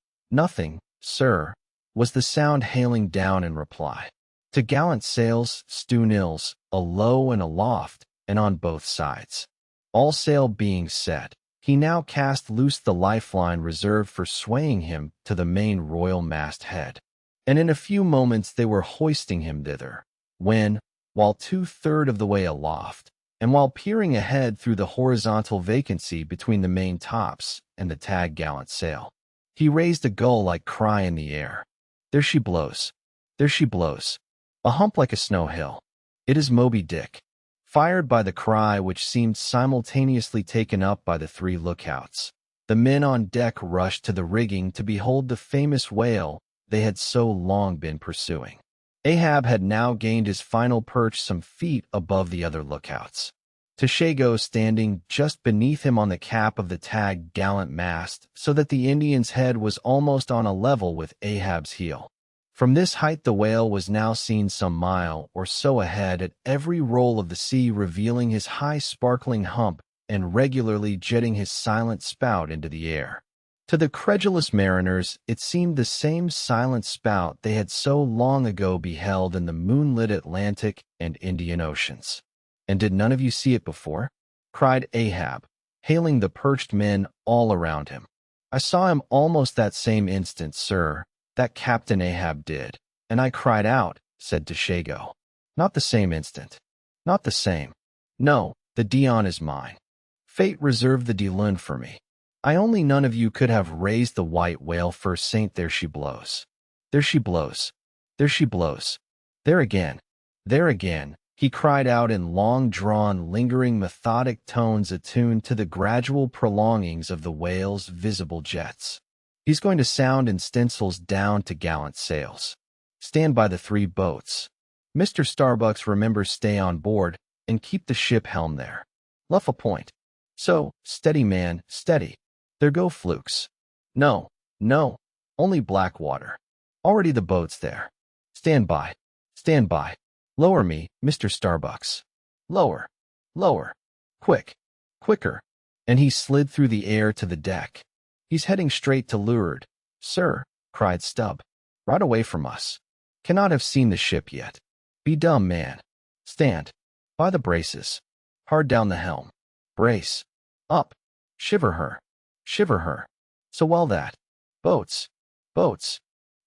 sir, was the sound hailing down in reply. To gallant sails, stew'n'ills, alow and aloft, and on both sides. All sail being set, he now cast loose the lifeline reserved for swaying him to the main royal masthead, and in a few moments they were hoisting him thither, when, while 2/3 of the way aloft, and while peering ahead through the horizontal vacancy between the main tops and the tag-gallant sail, he raised a gull-like cry in the air. There she blows. There she blows. A hump like a snow hill. It is Moby-Dick. Fired by the cry which seemed simultaneously taken up by the 3 lookouts, the men on deck rushed to the rigging to behold the famous whale they had so long been pursuing. Ahab had now gained his final perch some feet above the other lookouts, Tashago standing just beneath him on the cap of the tag-gallant mast, so that the Indian's head was almost on a level with Ahab's heel. From this height the whale was now seen some mile or so ahead at every roll of the sea, revealing his high sparkling hump and regularly jetting his silent spout into the air. To the credulous mariners it seemed the same silent spout they had so long ago beheld in the moonlit Atlantic and Indian Oceans. And did none of you see it before? Cried Ahab, hailing the perched men all around him. I saw him almost that same instant, sir. That Captain Ahab did, and I cried out, said Tashago. Not the same instant. Not the same. No, the Dion is mine. Fate reserved the Delune for me. I only none of you could have raised the white whale for Saint. There she blows. There she blows. There she blows. There again. There again, he cried out in long-drawn, lingering, methodic tones attuned to the gradual prolongings of the whale's visible jets. He's going to sound in stencils down to gallant sails. Stand by the 3 boats. Mr. Starbucks, remember, stay on board and keep the ship helm there. Luff a point. So, steady, man, steady. There go flukes. No, no, only black water. Already the boat's there. Stand by. Stand by. Lower me, Mr. Starbucks. Lower. Lower. Quick. Quicker. And he slid through the air to the deck. He's heading straight to leeward. Sir, cried Stubb. Right away from us. Cannot have seen the ship yet. Be dumb, man. Stand. By the braces. Hard down the helm. Brace. Up. Shiver her. Shiver her. So well that. Boats. Boats.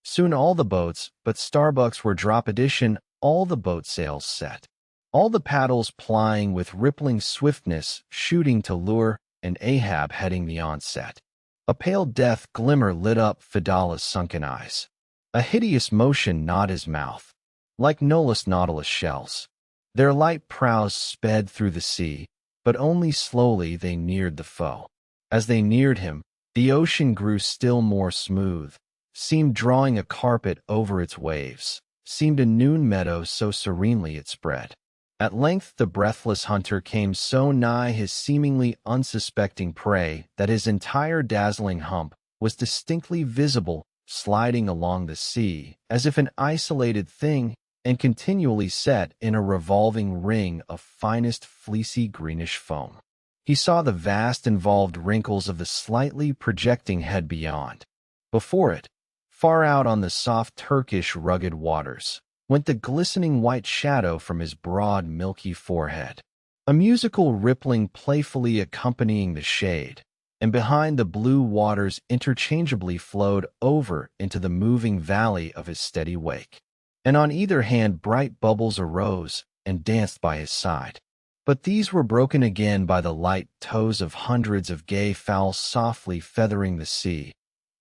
Soon all the boats, but Starbucks were drop edition, all the boat sails set. All the paddles plying with rippling swiftness, shooting to lure, and Ahab heading the onset. A pale death glimmer lit up Fedala's sunken eyes. A hideous motion gnawed his mouth. Like Nolus Nautilus shells. Their light prows sped through the sea, but only slowly they neared the foe. As they neared him, the ocean grew still more smooth, seemed drawing a carpet over its waves, seemed a noon meadow so serenely it spread. At length the breathless hunter came so nigh his seemingly unsuspecting prey that his entire dazzling hump was distinctly visible, sliding along the sea, as if an isolated thing, and continually set in a revolving ring of finest fleecy greenish foam. He saw the vast involved wrinkles of the slightly projecting head beyond. Before it, far out on the soft Turkish rugged waters, went the glistening white shadow from his broad milky forehead, a musical rippling playfully accompanying the shade, and behind the blue waters interchangeably flowed over into the moving valley of his steady wake. And on either hand bright bubbles arose and danced by his side. But these were broken again by the light toes of hundreds of gay fowls softly feathering the sea,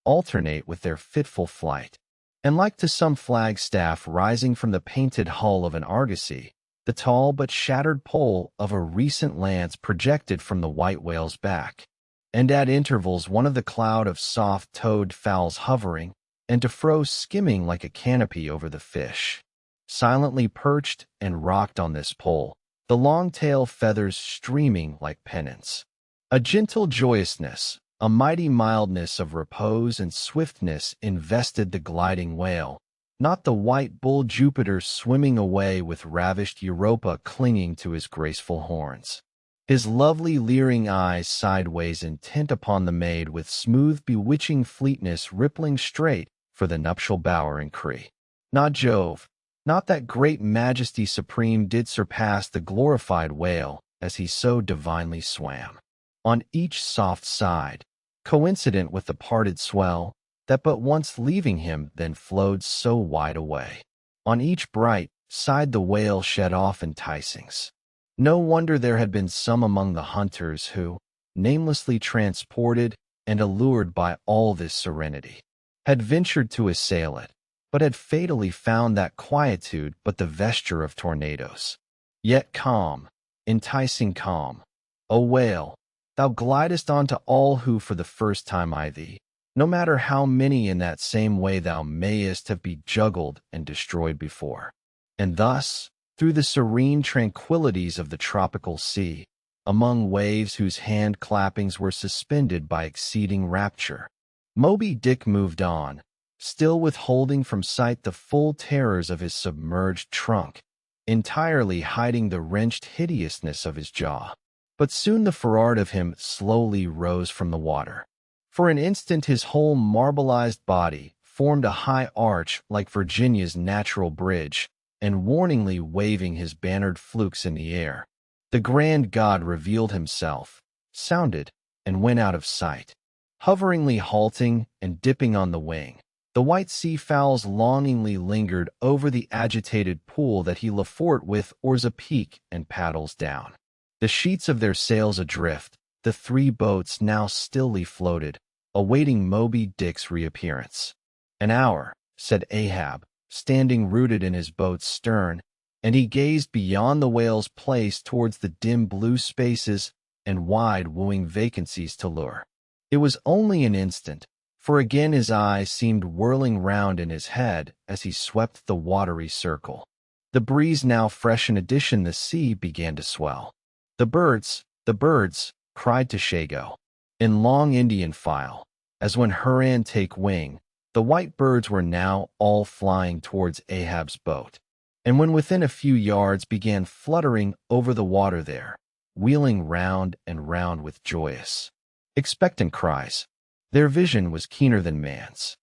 alternate with their fitful flight. And like to some flagstaff rising from the painted hull of an argosy, the tall but shattered pole of a recent lance projected from the white whale's back, and at intervals one of the cloud of soft-toed fowls hovering, and to fro skimming like a canopy over the fish. Silently perched and rocked on this pole, the long tail feathers streaming like pennants. A gentle joyousness, a mighty mildness of repose and swiftness invested the gliding whale, not the white bull Jupiter swimming away with ravished Europa clinging to his graceful horns. His lovely leering eyes sideways intent upon the maid with smooth bewitching fleetness rippling straight for the nuptial bower and Cree. Not Jove, not that great majesty supreme did surpass the glorified whale as he so divinely swam. On each soft side, coincident with the parted swell, that but once leaving him then flowed so wide away. On each bright side the whale shed off enticings. No wonder there had been some among the hunters who, namelessly transported and allured by all this serenity, had ventured to assail it, but had fatally found that quietude but the vesture of tornadoes. Yet calm, enticing calm, O whale, thou glidest on to all who for the first time eye thee, no matter how many in that same way thou mayest have been juggled and destroyed before. And thus, through the serene tranquillities of the tropical sea, among waves whose hand-clappings were suspended by exceeding rapture, Moby-Dick moved on, still withholding from sight the full terrors of his submerged trunk, entirely hiding the wrenched hideousness of his jaw. But soon the forward of him slowly rose from the water. For an instant his whole marbleized body formed a high arch like Virginia's natural bridge, and warningly waving his bannered flukes in the air, the grand god revealed himself, sounded, and went out of sight. Hoveringly halting and dipping on the wing, the white sea fowls longingly lingered over the agitated pool that he lafort with oars apeak and paddles down. The sheets of their sails adrift, the three boats now stilly floated, awaiting Moby-Dick's reappearance. An hour, said Ahab, standing rooted in his boat's stern, and he gazed beyond the whale's place towards the dim blue spaces and wide wooing vacancies to lure. It was only an instant, for again his eyes seemed whirling round in his head as he swept the watery circle. The breeze now fresh in addition the sea began to swell. The birds, The birds cried to Shago. In long Indian file, as when Huron take wing, the white birds were now all flying towards Ahab's boat, and when within a few yards began fluttering over the water there, wheeling round and round with joyous, expectant cries. Their vision was keener than man's.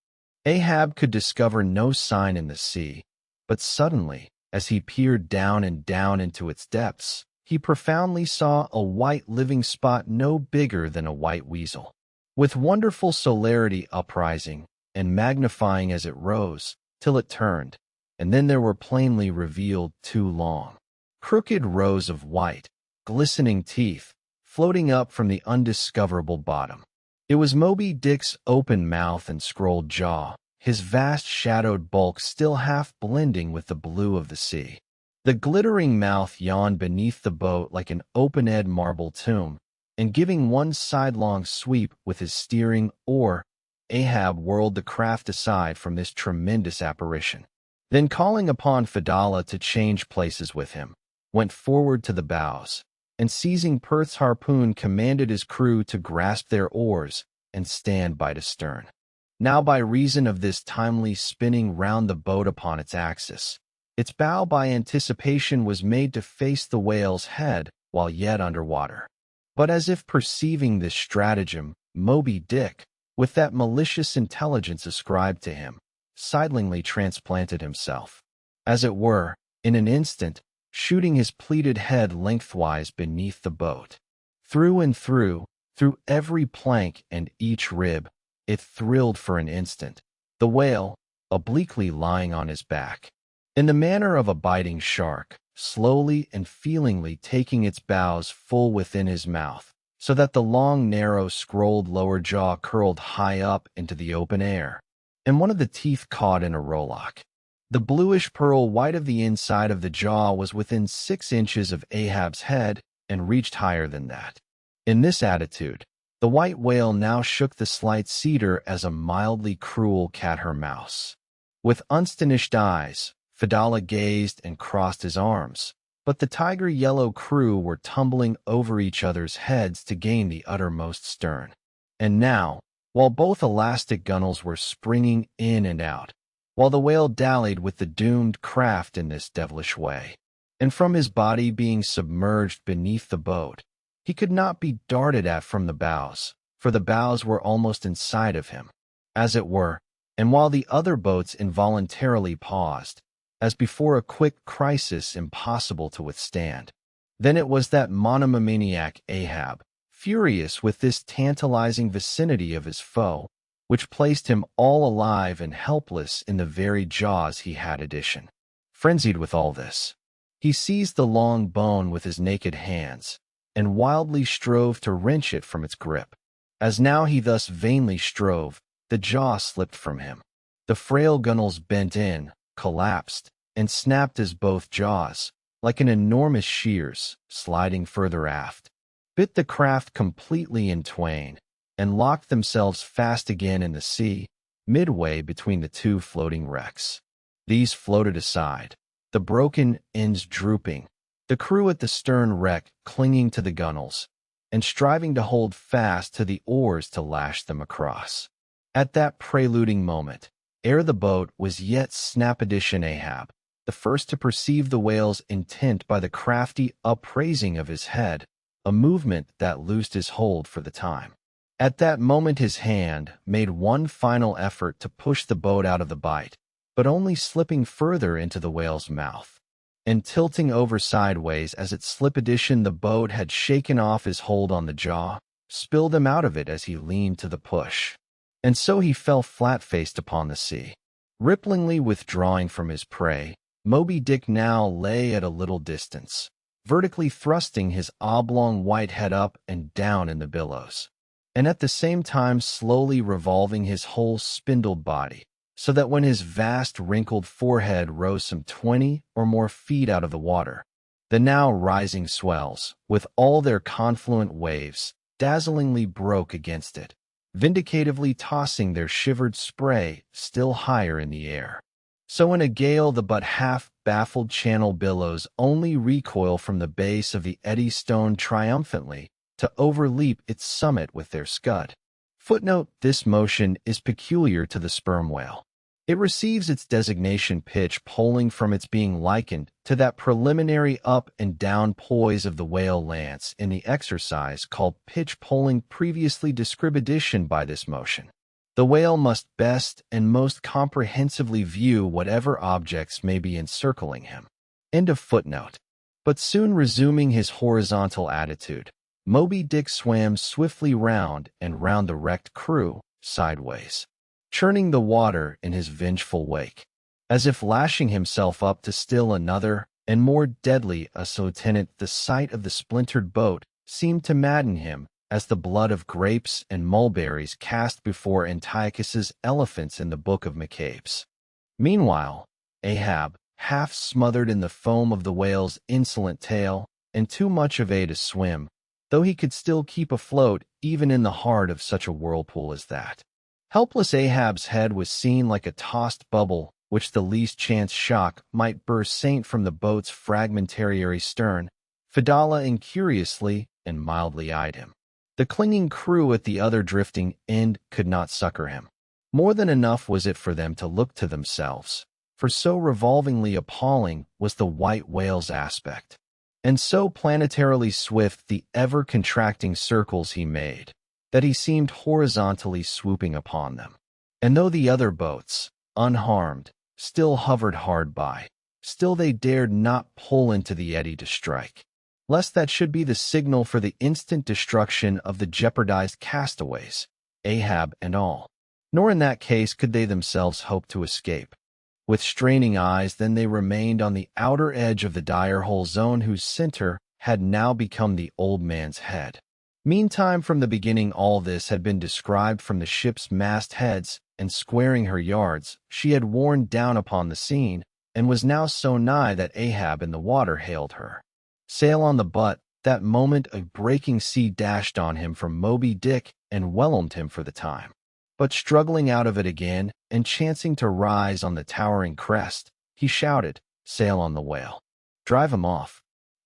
Ahab could discover no sign in the sea, but suddenly, as he peered down and down into its depths, he profoundly saw a white living spot no bigger than a white weasel. With wonderful celerity uprising and magnifying as it rose, till it turned, and then there were plainly revealed two long, crooked rows of white, glistening teeth, floating up from the undiscoverable bottom. It was Moby-Dick's open mouth and scrolled jaw, his vast shadowed bulk still half blending with the blue of the sea. The glittering mouth yawned beneath the boat like an open-edged marble tomb, and giving one sidelong sweep with his steering oar, Ahab whirled the craft aside from this tremendous apparition. Then calling upon Fedallah to change places with him, went forward to the bows, and seizing Perth's harpoon commanded his crew to grasp their oars and stand by to stern. Now by reason of this timely spinning round the boat upon its axis, its bow by anticipation was made to face the whale's head while yet under water. But as if perceiving this stratagem, Moby-Dick, with that malicious intelligence ascribed to him, sidelingly transplanted himself, as it were, in an instant, shooting his pleated head lengthwise beneath the boat. Through and through every plank and each rib, it thrilled for an instant, the whale, obliquely lying on his back, in the manner of a biting shark, slowly and feelingly taking its bows full within his mouth, so that the long, narrow, scrolled lower jaw curled high up into the open air, and one of the teeth caught in a rowlock. The bluish pearl white of the inside of the jaw was within 6 inches of Ahab's head and reached higher than that. In this attitude, the white whale now shook the slight cedar as a mildly cruel cat her mouse. With unstanished eyes, Fedallah gazed and crossed his arms, but the tiger-yellow crew were tumbling over each other's heads to gain the uttermost stern. And now, while both elastic gunwales were springing in and out, while the whale dallied with the doomed craft in this devilish way, and from his body being submerged beneath the boat, he could not be darted at from the bows, for the bows were almost inside of him, as it were, and while the other boats involuntarily paused, as before a quick crisis impossible to withstand. Then it was that monomaniac Ahab, furious with this tantalizing vicinity of his foe, which placed him all alive and helpless in the very jaws he had addition. Frenzied with all this, he seized the long bone with his naked hands, and wildly strove to wrench it from its grip. As now he thus vainly strove, the jaw slipped from him. The frail gunwales bent in, collapsed, and snapped as both jaws, like an enormous shears, sliding further aft, bit the craft completely in twain, and locked themselves fast again in the sea, midway between the two floating wrecks. These floated aside, the broken ends drooping, the crew at the stern wreck clinging to the gunwales, and striving to hold fast to the oars to lash them across. At that preluding moment, ere the boat was yet Snapadition Ahab, the first to perceive the whale's intent by the crafty upraising of his head, a movement that loosed his hold for the time. At that moment his hand made one final effort to push the boat out of the bight, but only slipping further into the whale's mouth, and tilting over sideways as it Slipadition the boat had shaken off his hold on the jaw, spilled him out of it as he leaned to the push. And so he fell flat-faced upon the sea. Ripplingly withdrawing from his prey, Moby-Dick now lay at a little distance, vertically thrusting his oblong white head up and down in the billows, and at the same time slowly revolving his whole spindled body, so that when his vast wrinkled forehead rose some 20 or more feet out of the water, the now rising swells, with all their confluent waves, dazzlingly broke against it, vindicatively tossing their shivered spray still higher in the air. So in a gale the but half baffled channel billows only recoil from the base of the eddy stone triumphantly to overleap its summit with their scud. Footnote: this motion is peculiar to the sperm whale. It receives its designation pitch poling from its being likened to that preliminary up and down poise of the whale lance in the exercise called pitch poling previously described by this motion. The whale must best and most comprehensively view whatever objects may be encircling him. End of footnote. But soon resuming his horizontal attitude, Moby-Dick swam swiftly round and round the wrecked crew, sideways, churning the water in his vengeful wake, as if lashing himself up to still another and more deadly assault. The sight of the splintered boat seemed to madden him, as the blood of grapes and mulberries cast before Antiochus's elephants in the Book of Maccabees. Meanwhile, Ahab, half smothered in the foam of the whale's insolent tail, and too much of a to swim, though he could still keep afloat even in the heart of such a whirlpool as that. Helpless Ahab's head was seen like a tossed bubble which the least chance shock might burst from the boat's fragmentary stern. Fedallah incuriously and mildly eyed him. The clinging crew at the other drifting end could not succor him. More than enough was it for them to look to themselves, for so revolvingly appalling was the white whale's aspect, and so planetarily swift the ever-contracting circles he made, that he seemed horizontally swooping upon them. And though the other boats, unharmed, still hovered hard by, still they dared not pull into the eddy to strike, lest that should be the signal for the instant destruction of the jeopardized castaways, Ahab and all. Nor in that case could they themselves hope to escape. With straining eyes then they remained on the outer edge of the direhole zone whose center had now become the old man's head. Meantime, from the beginning all this had been described from the ship's mastheads, and squaring her yards, she had worn down upon the scene, and was now so nigh that Ahab in the water hailed her. Sail on the butt. That moment a breaking sea dashed on him from Moby-Dick and whelmed him for the time. But struggling out of it again, and chancing to rise on the towering crest, he shouted, "Sail on the whale. Drive him off."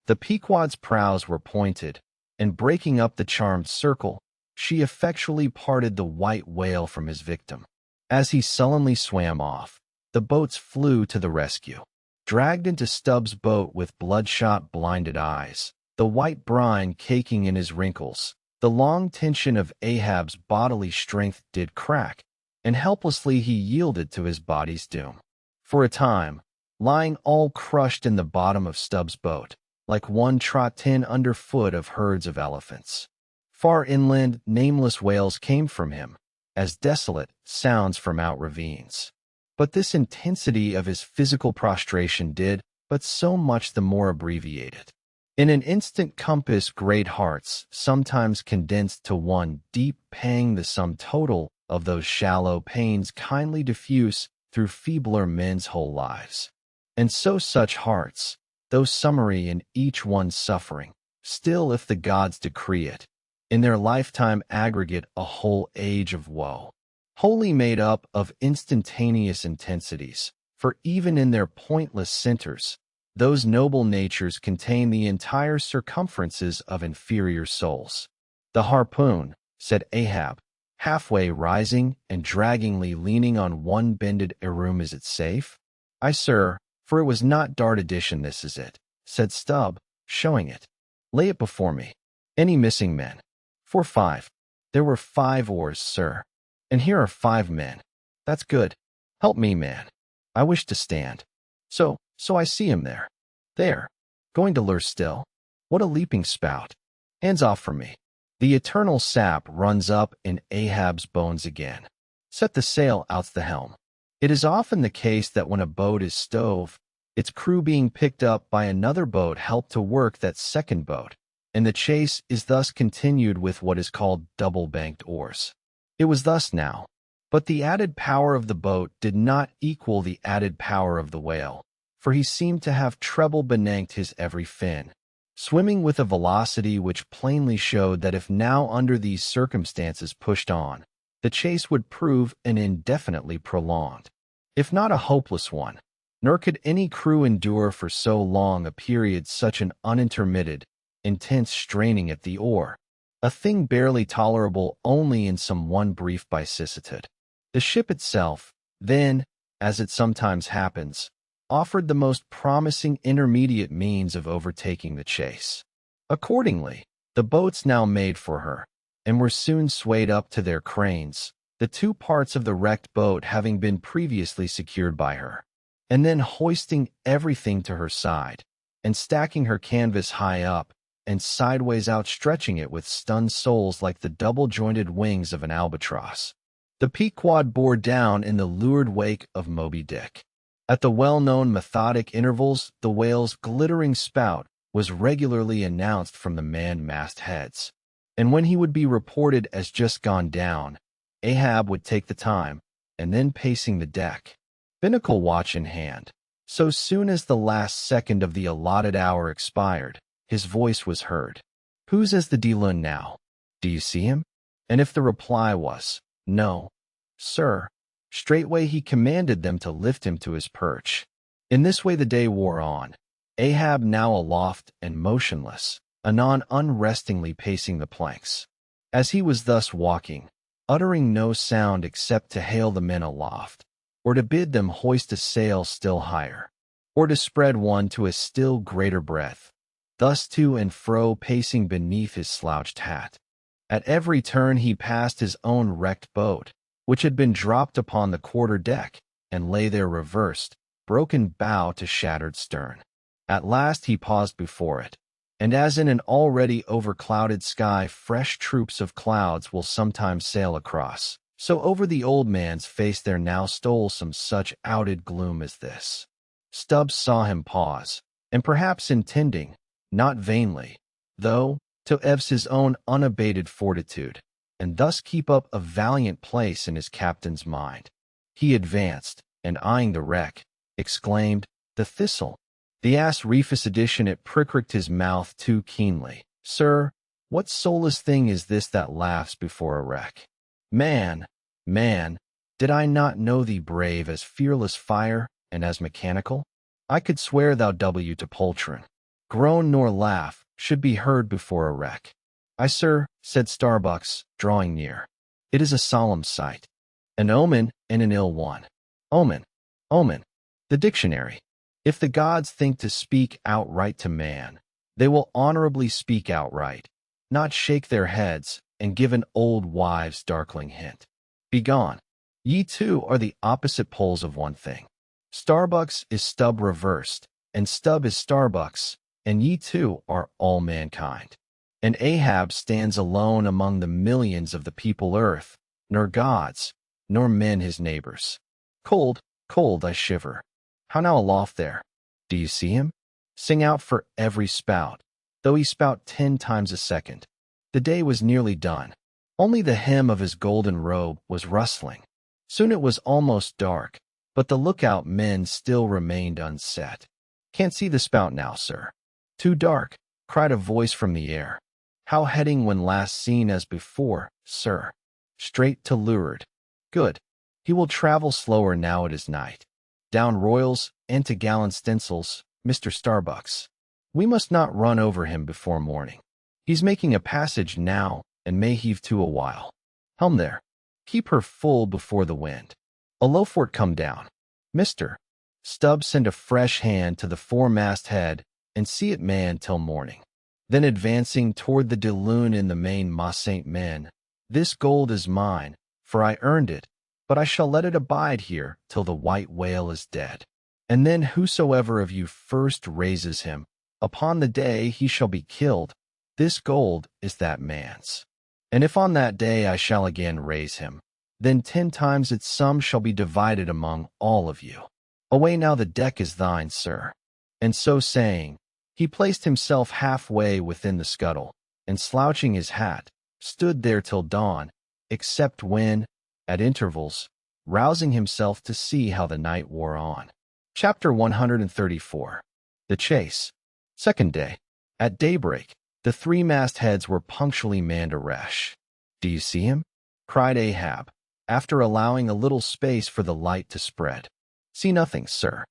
The Peekquad's prows were pointed, and breaking up the charmed circle, she effectually parted the white whale from his victim. As he sullenly swam off, the boats flew to the rescue. Dragged into Stubbs' boat with bloodshot, blinded eyes, the white brine caking in his wrinkles, the long tension of Ahab's bodily strength did crack, and helplessly he yielded to his body's doom. For a time, lying all crushed in the bottom of Stubbs' boat, like one trodden underfoot of herds of elephants. Far inland, nameless wails came from him, as desolate sounds from out ravines. But this intensity of his physical prostration did but so much the more abbreviate it. In an instant compass great hearts sometimes condensed to one deep pang, the sum total of those shallow pains kindly diffuse through feebler men's whole lives. And so such hearts, though summary in each one's suffering, still if the gods decree it, in their lifetime aggregate a whole age of woe, wholly made up of instantaneous intensities, for even in their pointless centers, those noble natures contain the entire circumferences of inferior souls. "The harpoon," said Ahab, halfway rising and draggingly leaning on one bended arum. "Is it safe?" "Aye, sir, for it was not dart addition. This is it," said Stubb, showing it. "Lay it before me. Any missing men?" "For 5. There were 5 oars, sir. And here are 5 men. That's good. Help me, man. I wish to stand. So I see him there. There. Going to lure still. What a leaping spout. Hands off from me." The eternal sap runs up in Ahab's bones again. Set the sail out's the helm. It is often the case that when a boat is stove, its crew being picked up by another boat help to work that second boat, and the chase is thus continued with what is called double-banked oars. It was thus now, but the added power of the boat did not equal the added power of the whale, for he seemed to have treble benanked his every fin, swimming with a velocity which plainly showed that if now under these circumstances pushed on, the chase would prove an indefinitely prolonged, if not a hopeless one. Nor could any crew endure for so long a period such an unintermitted, intense straining at the oar, a thing barely tolerable only in some one brief vicissitude. The ship itself, then, as it sometimes happens, offered the most promising intermediate means of overtaking the chase. Accordingly, the boats now made for her, and were soon swayed up to their cranes, the two parts of the wrecked boat having been previously secured by her, and then hoisting everything to her side, and stacking her canvas high up, and sideways outstretching it with stunned soles like the double-jointed wings of an albatross. The Peekquad bore down in the lurid wake of Moby-Dick. At the well-known methodic intervals, the whale's glittering spout was regularly announced from the manned mastheads, and when he would be reported as just gone down, Ahab would take the time, and then pacing the deck, binnacle watch in hand. So soon as the last second of the allotted hour expired, his voice was heard. "Who's as the D-Lun now? Do you see him?" And if the reply was, "No, sir," straightway he commanded them to lift him to his perch. In this way the day wore on, Ahab now aloft and motionless, anon unrestingly pacing the planks. As he was thus walking, uttering no sound except to hail the men aloft, or to bid them hoist a sail still higher, or to spread one to a still greater breadth, thus to and fro pacing beneath his slouched hat. At every turn he passed his own wrecked boat, which had been dropped upon the quarter-deck, and lay there reversed, broken bow to shattered stern. At last he paused before it, and as in an already overclouded sky fresh troops of clouds will sometimes sail across, so over the old man's face there now stole some such outed gloom as this. Stubbs saw him pause, and perhaps intending, not vainly, though, to evince his own unabated fortitude, and thus keep up a valiant place in his captain's mind, he advanced, and eyeing the wreck, exclaimed, "The Thistle!" The ass Reefus edition it pricked his mouth too keenly. "Sir, what soulless thing is this that laughs before a wreck? Man, did I not know thee brave as fearless fire, and as mechanical? I could swear thou W to poltron. Groan nor laugh should be heard before a wreck." "Aye, sir," said Starbucks, drawing near. "It is a solemn sight. An omen and an ill one." Omen. The dictionary. If the gods think to speak outright to man, they will honorably speak outright, not shake their heads and give an old wives' darkling hint. Begone. Ye two are the opposite poles of one thing. Starbucks is Stubb reversed, and Stubb is Starbucks, and ye two are all mankind. And Ahab stands alone among the millions of the people earth, nor gods, nor men his neighbors. Cold, I shiver. How now aloft there? Do you see him? Sing out for every spout, though he spout 10 times a second. The day was nearly done. Only the hem of his golden robe was rustling. Soon it was almost dark, but the lookout men still remained unset. "Can't see the spout now, sir." "Too dark," cried a voice from the air. "How heading when last seen as before, sir?" "Straight to leeward." "Good. He will travel slower now it is night. Down royals and to gallant stensils, Mr. Starbucks. We must not run over him before morning. He's making a passage now and may heave to a while. Helm there. Keep her full before the wind. Alow fort come down. Mr. Stubbs send a fresh hand to the foremast head and see it manned till morning." Then advancing toward the Dulun in the main Ma Saint Men, "This gold is mine, for I earned it, but I shall let it abide here till the white whale is dead. And then whosoever of you first raises him, upon the day he shall be killed. This gold is that man's. And if on that day I shall again raise him, then 10 times its sum shall be divided among all of you. Away now, the deck is thine, sir." And so saying, he placed himself halfway within the scuttle, and slouching his hat, stood there till dawn, except when, at intervals, rousing himself to see how the night wore on. Chapter 134. The Chase. Second day. At daybreak, the 3 mastheads were punctually manned aresh. "Do you see him?" cried Ahab, after allowing a little space for the light to spread. "See nothing, sir."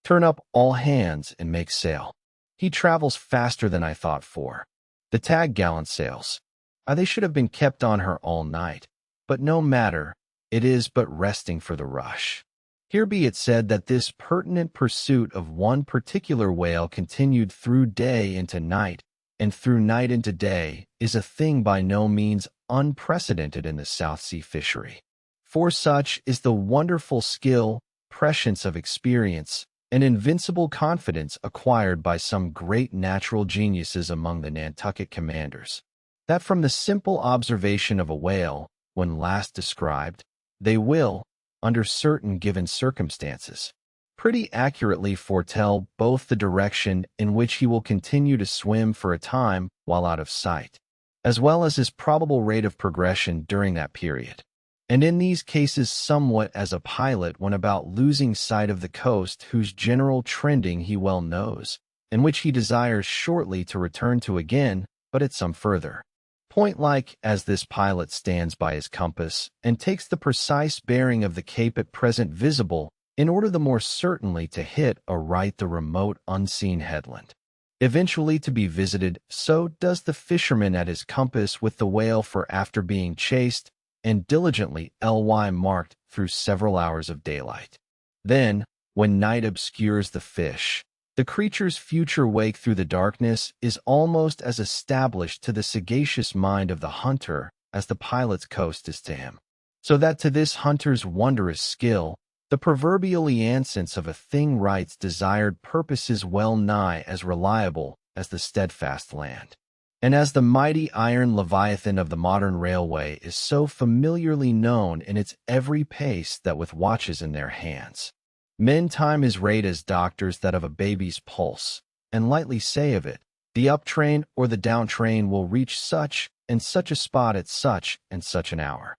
Turn up all hands and make sail. He travels faster than I thought for. The tag gallant sails. They should have been kept on her all night. But no matter, it is but resting for the rush. Here be it said that this pertinent pursuit of one particular whale continued through day into night, and through night into day, is a thing by no means unprecedented in the South Sea fishery. For such is the wonderful skill, prescience of experience, and invincible confidence acquired by some great natural geniuses among the Nantucket commanders, that from the simple observation of a whale, when last described, they will, under certain given circumstances, pretty accurately foretell both the direction in which he will continue to swim for a time while out of sight, as well as his probable rate of progression during that period, and in these cases somewhat as a pilot when about losing sight of the coast whose general trending he well knows, and which he desires shortly to return to again, but at some further point, like as this pilot stands by his compass and takes the precise bearing of the cape at present visible in order the more certainly to hit aright the remote unseen headland, eventually to be visited, so does the fisherman at his compass with the whale for after being chased and diligently marked through several hours of daylight. Then, when night obscures the fish, the creature's future wake through the darkness is almost as established to the sagacious mind of the hunter as the pilot's coast is to him, so that to this hunter's wondrous skill, the proverbial eansance of a thing right's desired purpose is well nigh as reliable as the steadfast land. And as the mighty iron leviathan of the modern railway is so familiarly known in its every pace that with watches in their hands, men time his rate as doctors that of a baby's pulse, and lightly say of it, the up train or the down train will reach such and such a spot at such and such an hour.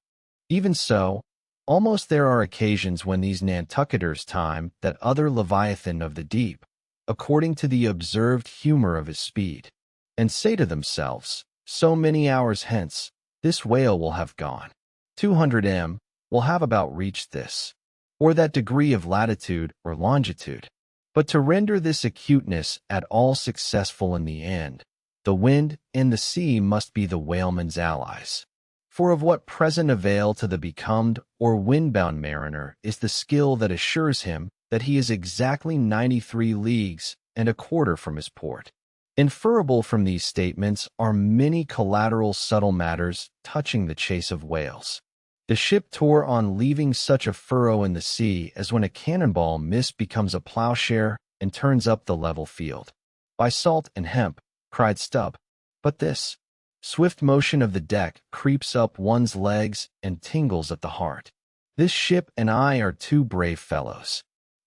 Even so, almost there are occasions when these Nantucketers time that other leviathan of the deep, according to the observed humor of his speed, and say to themselves, so many hours hence, this whale will have gone. 200 m will have about reached this, or that degree of latitude or longitude. But to render this acuteness at all successful in the end, the wind and the sea must be the whaleman's allies. For of what present avail to the becomed or windbound mariner is the skill that assures him that he is exactly 93 leagues and a quarter from his port? Inferable from these statements are many collateral subtle matters touching the chase of whales. The ship tore on, leaving such a furrow in the sea as when a cannonball missed becomes a plowshare and turns up the level field. By salt and hemp, cried Stubb. But this swift motion of the deck creeps up one's legs and tingles at the heart. This ship and I are two brave fellows.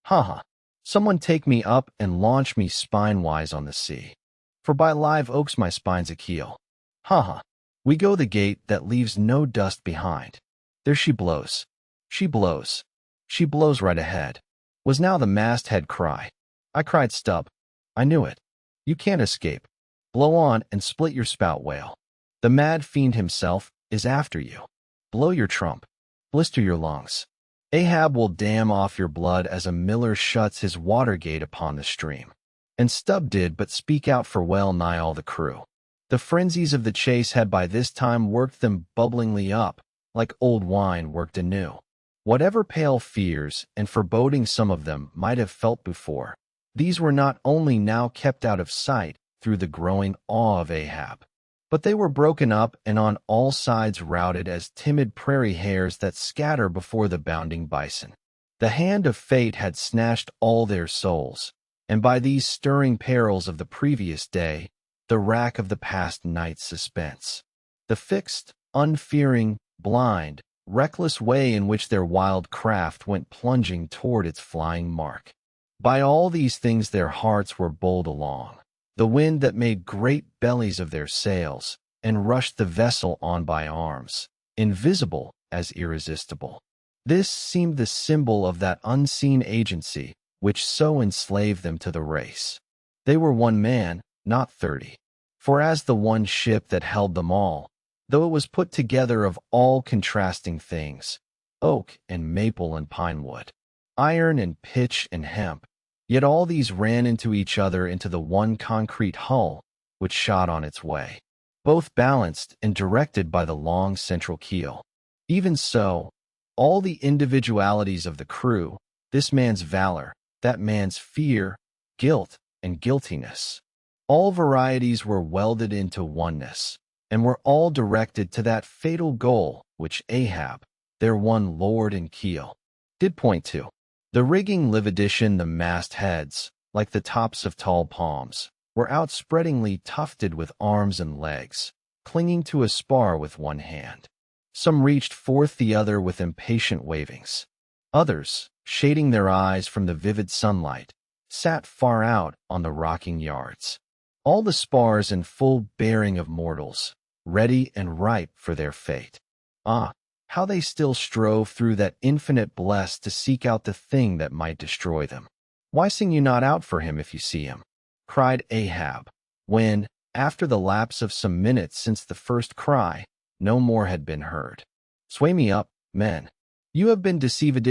Ha ha! Someone take me up and launch me spine-wise on the sea. For by live oaks my spine's a keel. Ha ha! We go the gait that leaves no dust behind. There she blows. She blows. She blows right ahead, was now the masthead cry. I cried, Stubb. I knew it. You can't escape. Blow on and split your spout, whale. The mad fiend himself is after you. Blow your trump. Blister your lungs. Ahab will dam off your blood as a miller shuts his water gate upon the stream. And Stubb did but speak out for well nigh all the crew. The frenzies of the chase had by this time worked them bubblingly up, like old wine worked anew. Whatever pale fears and forebodings some of them might have felt before, these were not only now kept out of sight through the growing awe of Ahab, but they were broken up and on all sides routed as timid prairie hares that scatter before the bounding bison. The hand of fate had snatched all their souls, and by these stirring perils of the previous day, the rack of the past night's suspense, the fixed, unfearing, blind, reckless way in which their wild craft went plunging toward its flying mark. By all these things their hearts were bowled along, the wind that made great bellies of their sails, and rushed the vessel on by arms, invisible as irresistible. This seemed the symbol of that unseen agency which so enslaved them to the race. They were one man, not 30. For as the one ship that held them all, though it was put together of all contrasting things, oak and maple and pine wood, iron and pitch and hemp, Yet all these ran into each other into the one concrete hull, which shot on its way, both balanced and directed by the long central keel. Even so, all the individualities of the crew, this man's valor, that man's fear, guilt, and guiltiness, all varieties were welded into oneness, and were all directed to that fatal goal which Ahab, their one lord and keel, did point to. The rigging lividation, the mastheads, like the tops of tall palms, were outspreadingly tufted with arms and legs, clinging to a spar with one hand. Some reached forth the other with impatient wavings. Others, shading their eyes from the vivid sunlight, sat far out on the rocking yards. All the spars in full bearing of mortals, ready and ripe for their fate. Ah, how they still strove through that infinite bless to seek out the thing that might destroy them. "Why sing you not out for him if you see him?" cried Ahab, when, after the lapse of some minutes since the first cry, no more had been heard. "Sway me up, men. You have been deceived.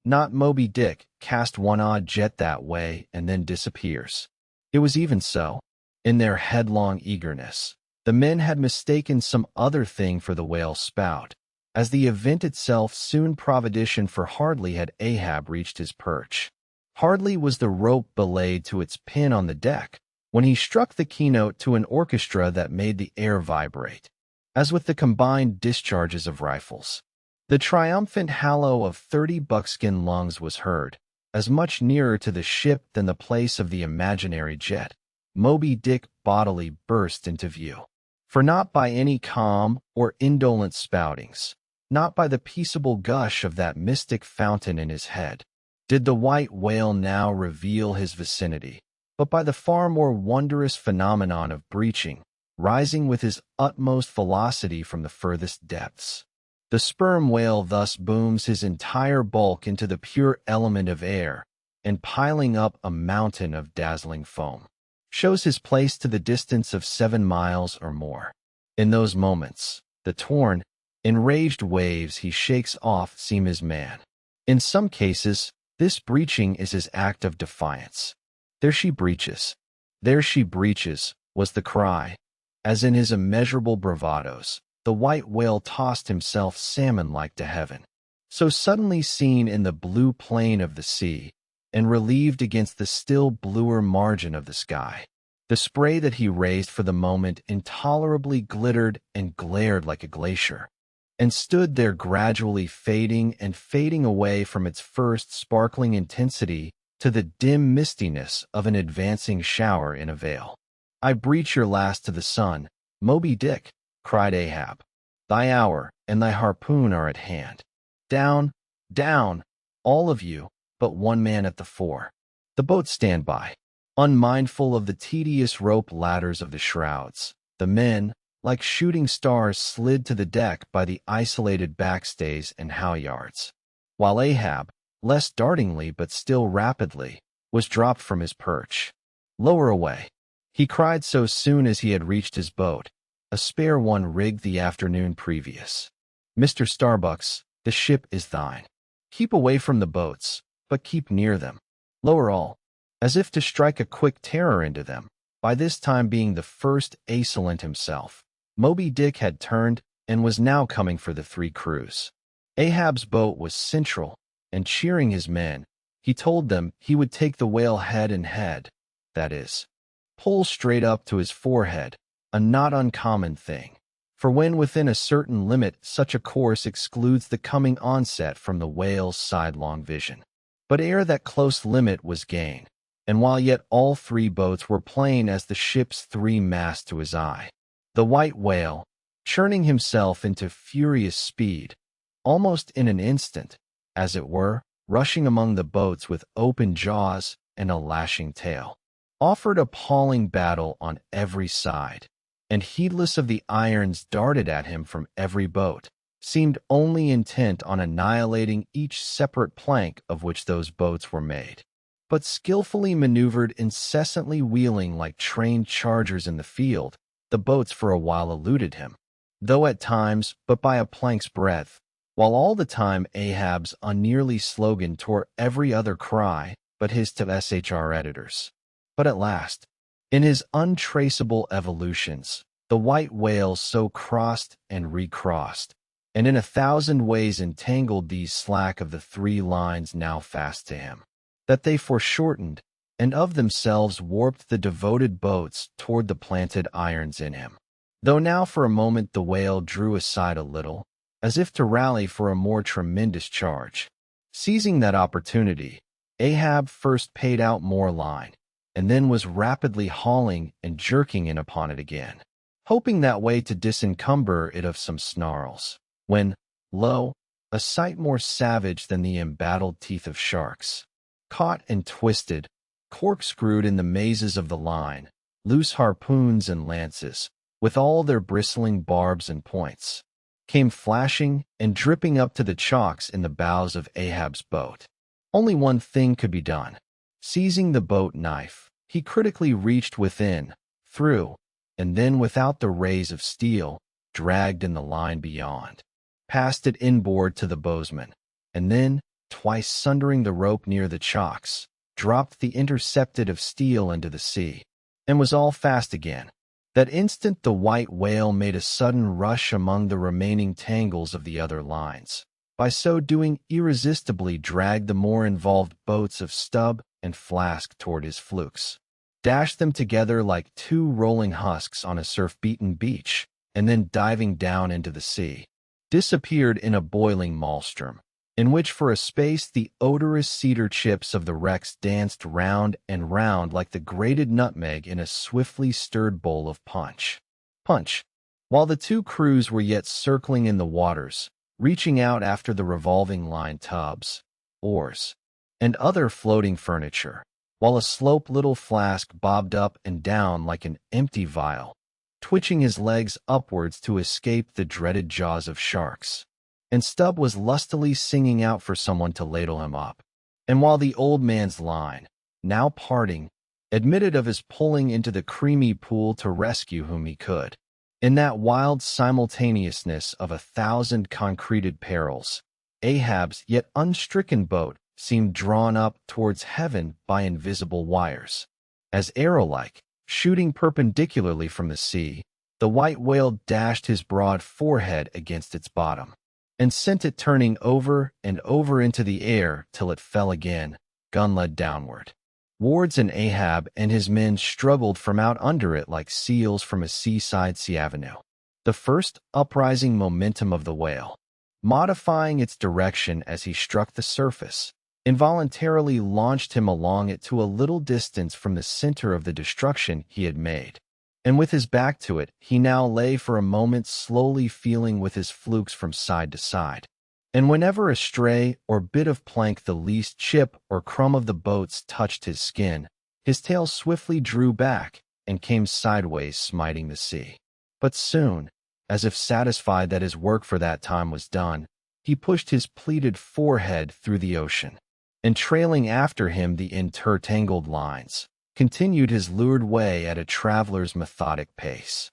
Not Moby-Dick cast one odd jet that way and then disappears." It was even so. In their headlong eagerness, the men had mistaken some other thing for the whale's spout. As the event itself soon provision, for hardly had Ahab reached his perch, hardly was the rope belayed to its pin on the deck, when he struck the keynote to an orchestra that made the air vibrate, as with the combined discharges of rifles. The triumphant hallo of 30 buckskin lungs was heard, as much nearer to the ship than the place of the imaginary jet. Moby-Dick bodily burst into view. For not by any calm or indolent spoutings, not by the peaceable gush of that mystic fountain in his head, did the white whale now reveal his vicinity, but by the far more wondrous phenomenon of breaching, rising with his utmost velocity from the furthest depths. The sperm whale thus booms his entire bulk into the pure element of air, and piling up a mountain of dazzling foam, shows his place to the distance of 7 miles or more. In those moments, the torn, enraged waves he shakes off seem his man. In some cases, this breaching is his act of defiance. "There she breaches! There she breaches!" was the cry, as in his immeasurable bravadoes, the white whale tossed himself salmon-like to heaven, so suddenly seen in the blue plain of the sea, and relieved against the still bluer margin of the sky. The spray that he raised for the moment intolerably glittered and glared like a glacier, and stood there gradually fading and fading away from its first sparkling intensity to the dim mistiness of an advancing shower in a vale. "I breach your last to the sun, Moby-Dick," cried Ahab. "Thy hour and thy harpoon are at hand. Down, down, all of you, but one man at the fore. The boats stand by, unmindful of the tedious rope ladders of the shrouds. The men, like shooting stars, slid to the deck by the isolated backstays and halyards, while Ahab, less dartingly but still rapidly, was dropped from his perch. "Lower away," he cried so soon as he had reached his boat, a spare one rigged the afternoon previous. "Mr. Starbucks, the ship is thine. Keep away from the boats, but keep near them. Lower all," as if to strike a quick terror into them. By this time being the first assailant himself, Moby-Dick had turned and was now coming for the 3 crews. Ahab's boat was central, and cheering his men, he told them he would take the whale head and head, that is, pull straight up to his forehead, a not uncommon thing, for when within a certain limit such a course excludes the coming onset from the whale's sidelong vision. But ere that close limit was gained, and while yet all 3 boats were plain as the ship's 3 masts to his eye, the white whale, churning himself into furious speed, almost in an instant, as it were, rushing among the boats with open jaws and a lashing tail, offered appalling battle on every side, and heedless of the irons darted at him from every boat, seemed only intent on annihilating each separate plank of which those boats were made, but skillfully maneuvered, incessantly wheeling like trained chargers in the field. The boats for a while eluded him, though at times but by a plank's breadth, while all the time Ahab's unnearly slogan tore every other cry, but his to SHR editors. But at last, in his untraceable evolutions, the white whale so crossed and recrossed, and in 1,000 ways entangled these slack of the 3 lines now fast to him, that they foreshortened, and of themselves warped the devoted boats toward the planted irons in him. Though now for a moment the whale drew aside a little, as if to rally for a more tremendous charge. Seizing that opportunity, Ahab first paid out more line, and then was rapidly hauling and jerking in upon it again, hoping that way to disencumber it of some snarls, when, lo, a sight more savage than the embattled teeth of sharks, caught and twisted, corkscrewed in the mazes of the line, loose harpoons and lances, with all their bristling barbs and points, came flashing and dripping up to the chocks in the bows of Ahab's boat. Only one thing could be done. Seizing the boat knife, he critically reached within, through, and then without the rays of steel, dragged in the line beyond, passed it inboard to the bowsman, and then, twice sundering the rope near the chocks, dropped the intercepted of steel into the sea, and was all fast again. That instant the white whale made a sudden rush among the remaining tangles of the other lines. By so doing irresistibly dragged the more involved boats of Stubb and Flask toward his flukes, dashed them together like 2 rolling husks on a surf-beaten beach, and then diving down into the sea, disappeared in a boiling maelstrom, in which for a space the odorous cedar chips of the wrecks danced round and round like the grated nutmeg in a swiftly stirred bowl of punch. While the 2 crews were yet circling in the waters, reaching out after the revolving line tubs, oars, and other floating furniture, while a slope little Flask bobbed up and down like an empty vial, twitching his legs upwards to escape the dreaded jaws of sharks, and Stubb was lustily singing out for someone to ladle him up. And while the old man's line, now parting, admitted of his pulling into the creamy pool to rescue whom he could, in that wild simultaneousness of 1,000 concreted perils, Ahab's yet unstricken boat seemed drawn up towards heaven by invisible wires. As arrow-like, shooting perpendicularly from the sea, the white whale dashed his broad forehead against its bottom, and sent it turning over and over into the air till it fell again, gun-lead downward. Wards and Ahab and his men struggled from out under it like seals from a seaside sea avenue. The first uprising momentum of the whale, modifying its direction as he struck the surface, involuntarily launched him along it to a little distance from the center of the destruction he had made. And with his back to it, he now lay for a moment slowly feeling with his flukes from side to side. And whenever a stray or bit of plank, the least chip or crumb of the boats touched his skin, his tail swiftly drew back and came sideways, smiting the sea. But soon, as if satisfied that his work for that time was done, he pushed his pleated forehead through the ocean, and trailing after him the intertangled lines, continued his lured way at a traveler's methodic pace.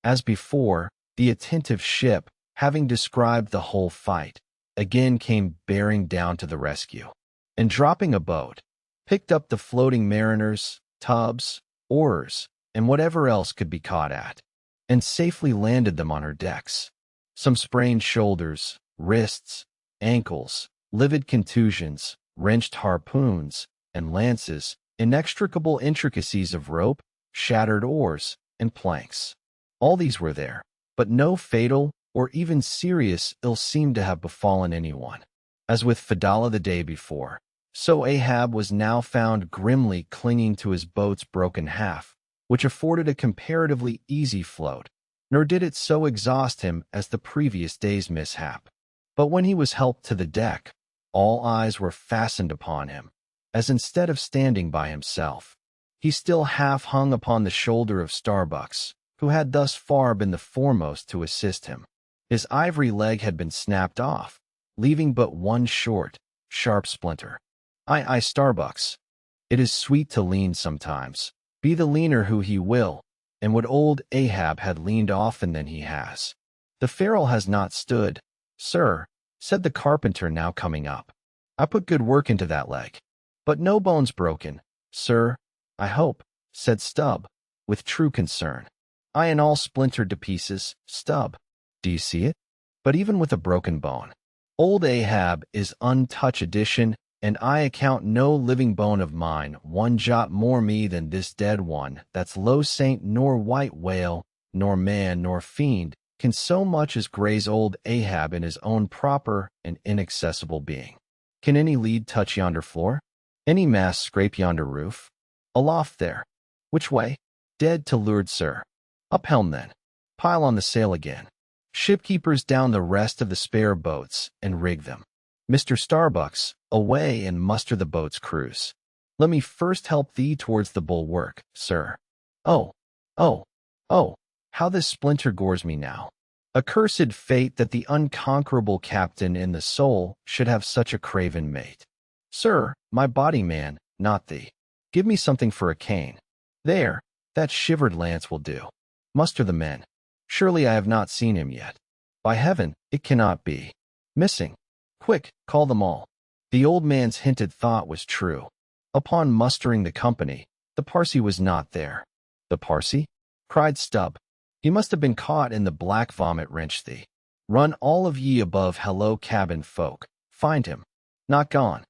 As before, the attentive ship, having described the whole fight, again came bearing down to the rescue, and dropping a boat, picked up the floating mariners, tubs, oars, and whatever else could be caught at, and safely landed them on her decks. Some sprained shoulders, wrists, ankles, livid contusions, wrenched harpoons and lances, inextricable intricacies of rope, shattered oars, and planks. All these were there, but no fatal or even serious ill seemed to have befallen anyone. As with Fedallah the day before, so Ahab was now found grimly clinging to his boat's broken half, which afforded a comparatively easy float, nor did it so exhaust him as the previous day's mishap. But when he was helped to the deck, all eyes were fastened upon him, as instead of standing by himself, he still half hung upon the shoulder of Starbucks, who had thus far been the foremost to assist him. His ivory leg had been snapped off, leaving but one short, sharp splinter. Aye, Starbucks. It is sweet to lean sometimes, be the leaner who he will, and what old Ahab had leaned often than he has. The ferrule has not stood, sir, said the carpenter now coming up. I put good work into that leg. But no bones broken, sir, I hope, said Stubb, with true concern. I and all splintered to pieces, Stubb. Do you see it? But even with a broken bone, old Ahab is untouched edition, and I account no living bone of mine one jot more me than this dead one. That's low saint nor white whale, nor man nor fiend, can so much as graze old Ahab in his own proper and inaccessible being. Can any lead touch yonder floor? Any mast scrape yonder roof? Aloft there. Which way? Dead to leeward, sir. Up helm then. Pile on the sail again. Shipkeepers down the rest of the spare boats and rig them. Mr. Starbucks, away and muster the boat's crews. Let me first help thee towards the bulwark, sir. Oh, oh, oh, how this splinter gores me now. Accursed fate that the unconquerable captain in the soul should have such a craven mate. Sir, my body man, not thee. Give me something for a cane. There, that shivered lance will do. Muster the men. Surely I have not seen him yet. By heaven, it cannot be. Missing. Quick, call them all. The old man's hinted thought was true. Upon mustering the company, the Parsee was not there. The Parsee? Cried Stubb. He must have been caught in the black vomit wrench thee. Run all of ye above hello cabin folk. Find him. Not gone.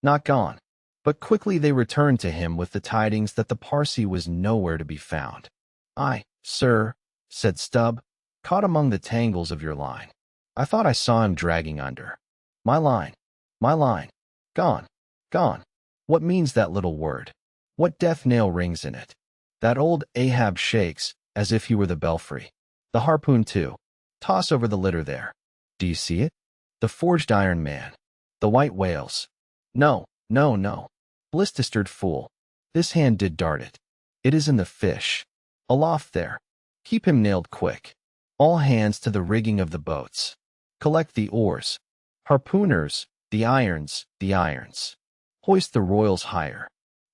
Not gone. But quickly they returned to him with the tidings that the Parsee was nowhere to be found. I, sir, said Stubb, caught among the tangles of your line. I thought I saw him dragging under. My line. Gone. Gone. What means that little word? What death nail rings in it? That old Ahab shakes, as if he were the belfry. The harpoon, too. Toss over the litter there. Do you see it? The forged iron man. The white whales. No. Blistered fool. This hand did dart it. It is in the fish. Aloft there. Keep him nailed quick. All hands to the rigging of the boats. Collect the oars. Harpooners, the irons. Hoist the royals higher.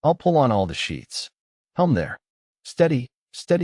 I'll pull on all the sheets. Helm there. Steady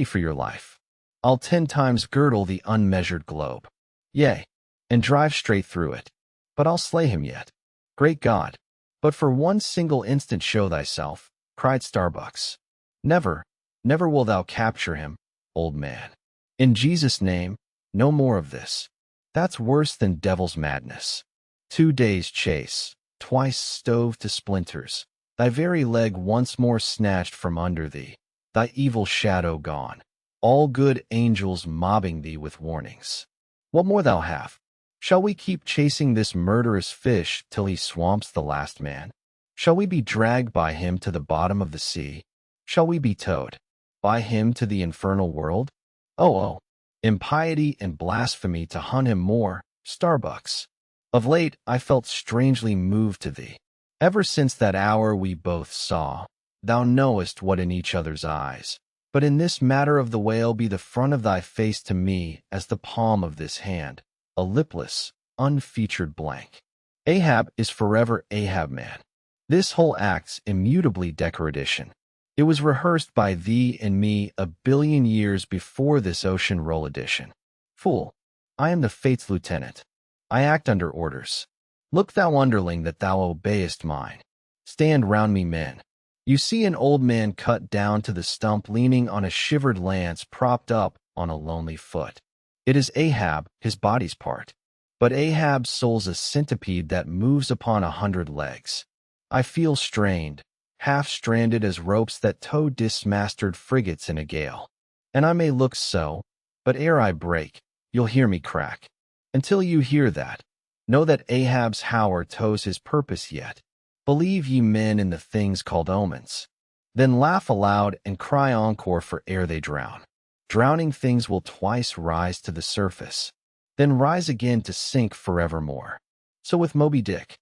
for your life. I'll 10 times girdle the unmeasured globe. Yea, and drive straight through it. But I'll slay him yet. Great God! But for one single instant show thyself, cried Starbucks. Never will thou capture him, old man. In Jesus' name, no more of this. That's worse than devil's madness. 2 days' chase, twice stove to splinters, thy very leg once more snatched from under thee, thy evil shadow gone, all good angels mobbing thee with warnings. What more thou have? Shall we keep chasing this murderous fish till he swamps the last man? Shall we be dragged by him to the bottom of the sea? Shall we be towed by him to the infernal world? Oh, impiety and blasphemy to hunt him more, Starbucks. Of late I felt strangely moved to thee. Ever since that hour we both saw, thou knowest what in each other's eyes. But in this matter of the whale be the front of thy face to me as the palm of this hand, a lipless, unfeatured blank. Ahab is forever Ahab man. This whole act's immutably decoration. It was rehearsed by thee and me a billion years before this ocean roll edition. Fool, I am the fate's lieutenant. I act under orders. Look thou underling that thou obeyest mine. Stand round me, men. You see an old man cut down to the stump leaning on a shivered lance propped up on a lonely foot. It is Ahab, his body's part. But Ahab's soul's a centipede that moves upon 100 legs. I feel strained, half-stranded as ropes that tow dismastered frigates in a gale. And I may look so, but ere I break, you'll hear me crack. Until you hear that, know that Ahab's hour tows his purpose yet. Believe ye men in the things called omens. Then laugh aloud and cry encore for ere they drown. Drowning things will twice rise to the surface, then rise again to sink forevermore. So with Moby-Dick.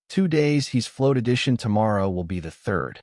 2 days he's float edition, tomorrow will be the 3rd.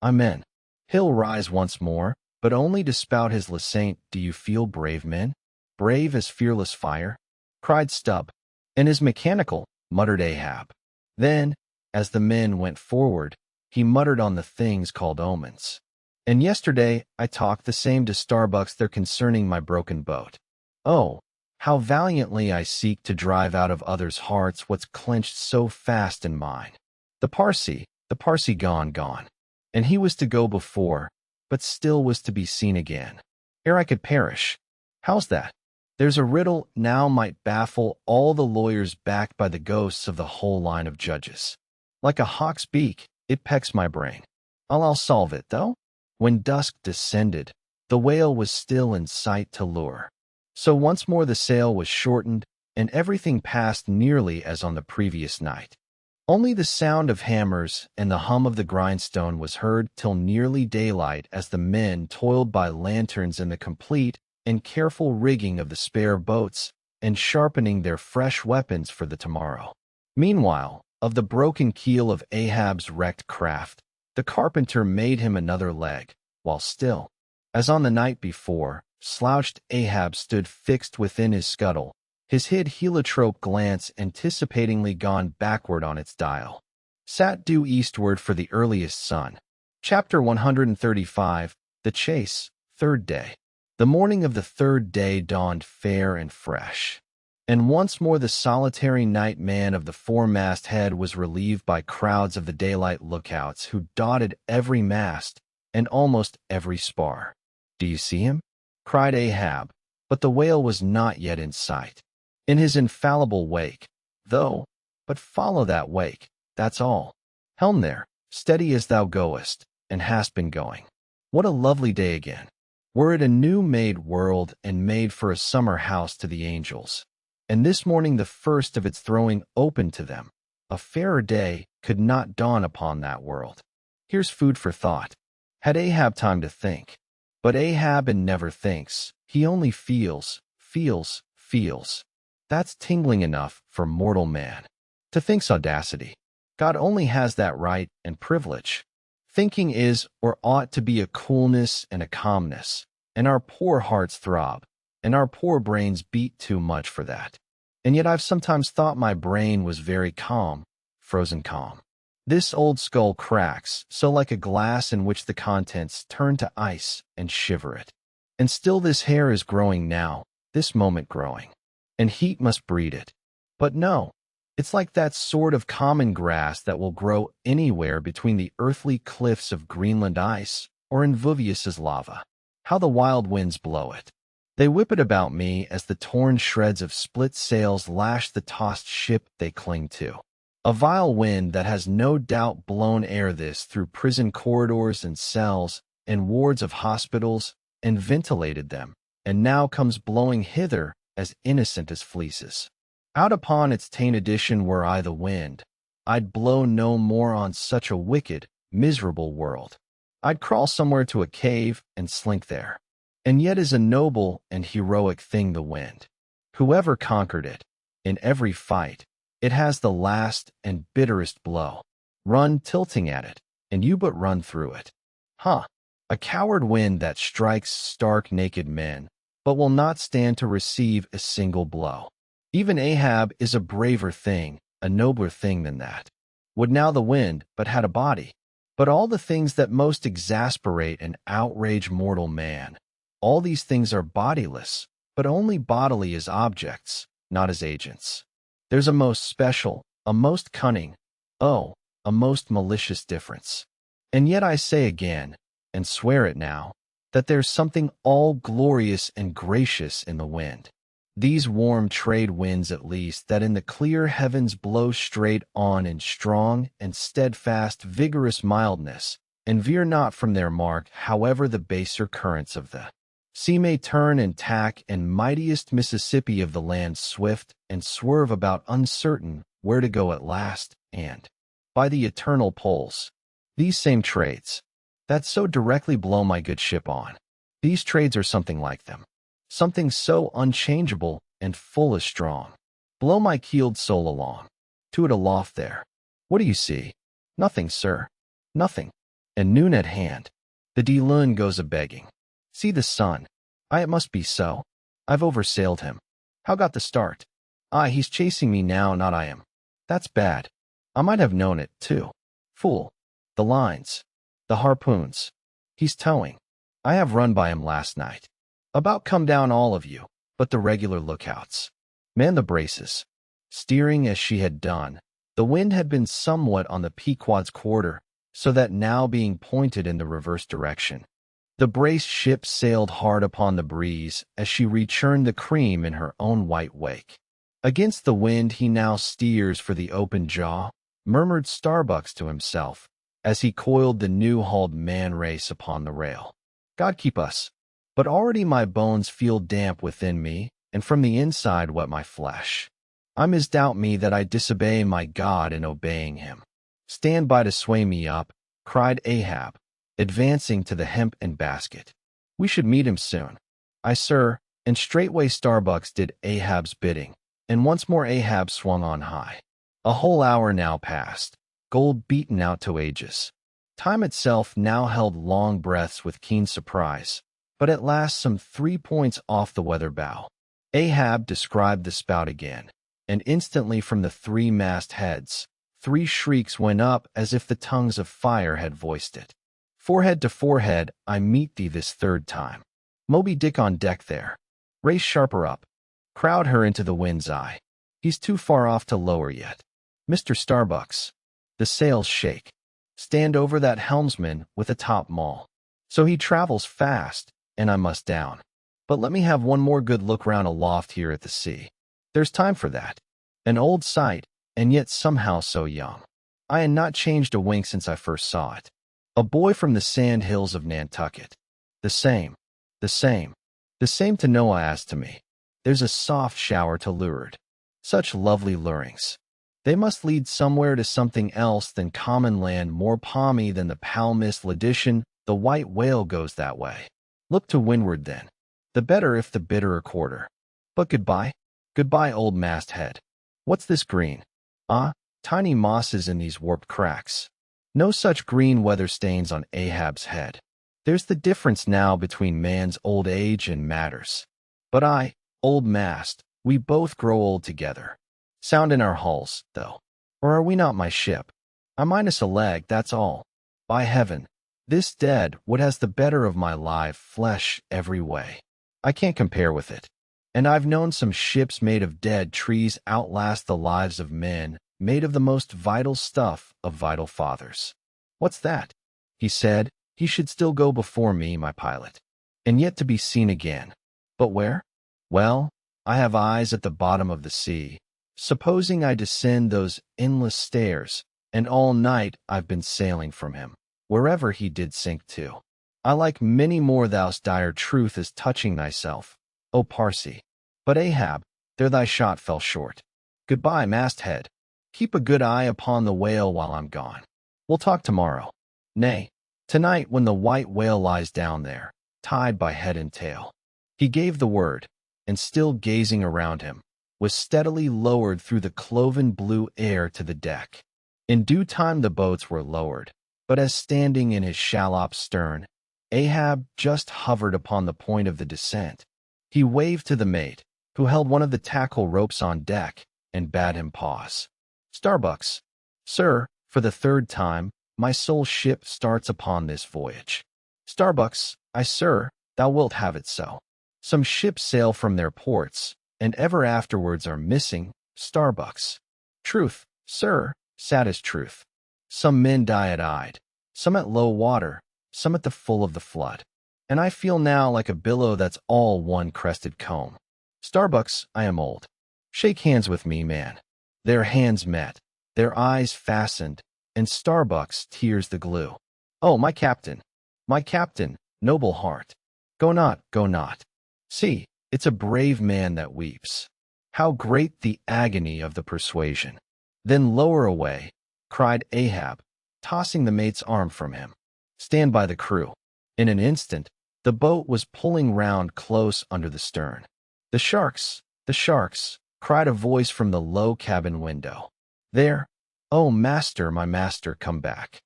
Amen. He'll rise once more, but only to spout his Lasaint. Do you feel brave, men? Brave as fearless fire? Cried Stubb. And is mechanical, muttered Ahab. Then, as the men went forward, he muttered on the things called omens. And yesterday I talked the same to Starbucks there concerning my broken boat. Oh, how valiantly I seek to drive out of others' hearts what's clenched so fast in mine. The Parsee, The Parsee gone. And he was to go before, but still was to be seen again. Ere I could perish. How's that? There's a riddle now might baffle all the lawyers backed by the ghosts of the whole line of judges. Like a hawk's beak, it pecks my brain. I'll solve it, though. When dusk descended, the whale was still in sight to lure. So once more the sail was shortened, and everything passed nearly as on the previous night. Only the sound of hammers and the hum of the grindstone was heard till nearly daylight as the men toiled by lanterns in the complete and careful rigging of the spare boats and sharpening their fresh weapons for the tomorrow. Meanwhile, of the broken keel of Ahab's wrecked craft, the carpenter made him another leg, while still, as on the night before, slouched Ahab stood fixed within his scuttle, his hid heliotrope glance anticipatingly gone backward on its dial. Sat due eastward for the earliest sun. Chapter 135, The Chase, Third Day. The morning of the third day dawned fair and fresh. And once more the solitary night man of the foremast head was relieved by crowds of the daylight lookouts who dotted every mast and almost every spar. "Do you see him?" cried Ahab, but the whale was not yet in sight. In his infallible wake, though, but follow that wake, that's all. Helm there, steady as thou goest, and hast been going. What a lovely day again. Were it a new-made world and made for a summer house to the angels, and this morning the first of its throwing open to them, a fairer day could not dawn upon that world. Here's food for thought. Had Ahab time to think? But Ahab never thinks, he only feels. That's tingling enough for mortal man. To think's audacity. God only has that right and privilege. Thinking is or ought to be a coolness and a calmness, and our poor hearts throb, and our poor brains beat too much for that. And yet I've sometimes thought my brain was very calm, frozen calm. This old skull cracks, so like a glass in which the contents turn to ice and shiver it. And still this hair is growing now, this moment growing. And heat must breed it. But no, it's like that sort of common grass that will grow anywhere between the earthly cliffs of Greenland ice or in Vuvius's lava. How the wild winds blow it. They whip it about me as the torn shreds of split sails lash the tossed ship they cling to. A vile wind that has no doubt blown ere this through prison corridors and cells and wards of hospitals and ventilated them, and now comes blowing hither as innocent as fleeces. Out upon its tame edition were I the wind, I'd blow no more on such a wicked, miserable world. I'd crawl somewhere to a cave and slink there. And yet is a noble and heroic thing the wind. Whoever conquered it, in every fight, it has the last and bitterest blow. Run tilting at it, and you but run through it. A coward wind that strikes stark naked men, but will not stand to receive a single blow. Even Ahab is a braver thing, a nobler thing than that. Would now the wind but had a body. But all the things that most exasperate and outrage mortal man, all these things are bodiless, but only bodily as objects, not as agents. There's a most special, a most cunning, a most malicious difference. And yet I say again, and swear it now, that there's something all glorious and gracious in the wind. These warm trade winds at least that in the clear heavens blow straight on in strong and steadfast vigorous mildness, and veer not from their mark however the baser currents of the sea may turn and tack and mightiest Mississippi of the land swift and swerve about uncertain where to go at last, and, by the eternal poles, these same trades, that so directly blow my good ship on. These trades are something like them. Something so unchangeable and full as strong. Blow my keeled soul along. To it aloft there. What do you see? Nothing, sir. Nothing. And noon at hand. The de lune goes a-begging. See the sun. It must be so. I've oversailed him. How got the start? He's chasing me now, not I am. That's bad. I might have known it, too. Fool. The lines. The harpoons. He's towing. I have run by him last night. About come down all of you, but the regular lookouts. Man the braces. Steering as she had done, The wind had been somewhat on the Peekquad's quarter, so that now being pointed in the reverse direction. The braced ship sailed hard upon the breeze as she rechurned the cream in her own white wake. Against the wind he now steers for the open jaw, murmured Starbucks to himself, as he coiled the new-hulled man-race upon the rail. God keep us. But already my bones feel damp within me, and from the inside wet my flesh. I misdoubt me that I disobey my God in obeying him. Stand by to sway me up, cried Ahab, advancing to the hempen basket. We should meet him soon. Aye, sir, and straightway Starbucks did Ahab's bidding, and once more Ahab swung on high. A whole hour now passed, gold beaten out to ages. Time itself now held long breaths with keen surprise, but at last some 3 points off the weather bow. Ahab described the spout again, and instantly from the 3 mast heads, 3 shrieks went up as if the tongues of fire had voiced it. Forehead to forehead, I meet thee this 3rd time. Moby-Dick on deck there. Race sharper up. Crowd her into the wind's eye. He's too far off to lower yet. Mr. Starbucks. The sails shake. Stand over that helmsman with a top maul. So he travels fast, and I must down. But let me have one more good look round aloft here at the sea. There's time for that. An old sight, and yet somehow so young. I had not changed a wink since I first saw it. A boy from the sand hills of Nantucket. The same to Noah as to me. There's a soft shower to leeward. Such lovely lurings. They must lead somewhere to something else than common land, more palmy than the palmist Ledition. The white whale goes that way. Look to windward then. The better if the bitterer quarter. But goodbye. Goodbye, old masthead. What's this green? Ah, tiny mosses in these warped cracks. No such green weather stains on Ahab's head. There's the difference now between man's old age and matters. But I, old mast, we both grow old together. Sound in our hulls, though. Or are we not my ship? I minus a leg, that's all. By heaven, this dead wood has the better of my live flesh every way. I can't compare with it. And I've known some ships made of dead trees outlast the lives of men, made of the most vital stuff of vital fathers. What's that? He said, he should still go before me, my pilot. And yet to be seen again. But where? Well, I have eyes at the bottom of the sea. Supposing I descend those endless stairs, and all night I've been sailing from him, wherever he did sink to. I like many more thou's dire truth as touching thyself, O Parsi. But Ahab, there thy shot fell short. Goodbye, masthead. Keep a good eye upon the whale while I'm gone. We'll talk tomorrow. Nay, tonight when the white whale lies down there, tied by head and tail. He gave the word, and still gazing around him, was steadily lowered through the cloven blue air to the deck. In due time the boats were lowered, but as standing in his shallop's stern, Ahab just hovered upon the point of the descent. He waved to the mate, who held one of the tackle ropes on deck, and bade him pause. Starbucks, sir, for the 3rd time, my sole ship starts upon this voyage. Starbucks, I, sir, thou wilt have it so. Some ships sail from their ports, and ever afterwards are missing, Starbucks. Truth, sir, saddest truth. Some men die at Ide, some at low water, some at the full of the flood. And I feel now like a billow that's all one crested comb. Starbucks, I am old. Shake hands with me, man. Their hands met, their eyes fastened, and Starbucks tears the glue. Oh, my captain, noble heart. Go not, go not. See, it's a brave man that weeps. How great the agony of the persuasion. Then lower away, cried Ahab, tossing the mate's arm from him. Stand by the crew. In an instant, the boat was pulling round close under the stern. The sharks, cried a voice from the low cabin window. There, oh, master, my master, come back.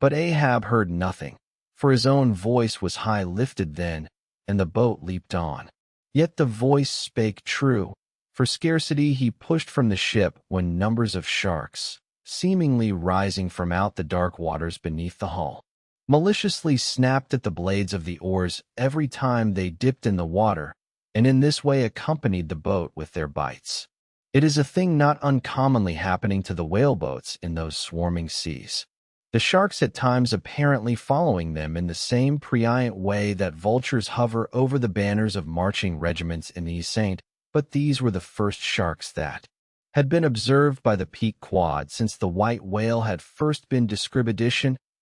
But Ahab heard nothing, for his own voice was high lifted then, and the boat leaped on. Yet the voice spake true, for scarcity he pushed from the ship when numbers of sharks, seemingly rising from out the dark waters beneath the hull, maliciously snapped at the blades of the oars every time they dipped in the water, and in this way accompanied the boat with their bites. It is a thing not uncommonly happening to the whaleboats in those swarming seas. The sharks at times apparently following them in the same prescient way that vultures hover over the banners of marching regiments in the Saint, but these were the first sharks that had been observed by the Peekquad since the white whale had first been described,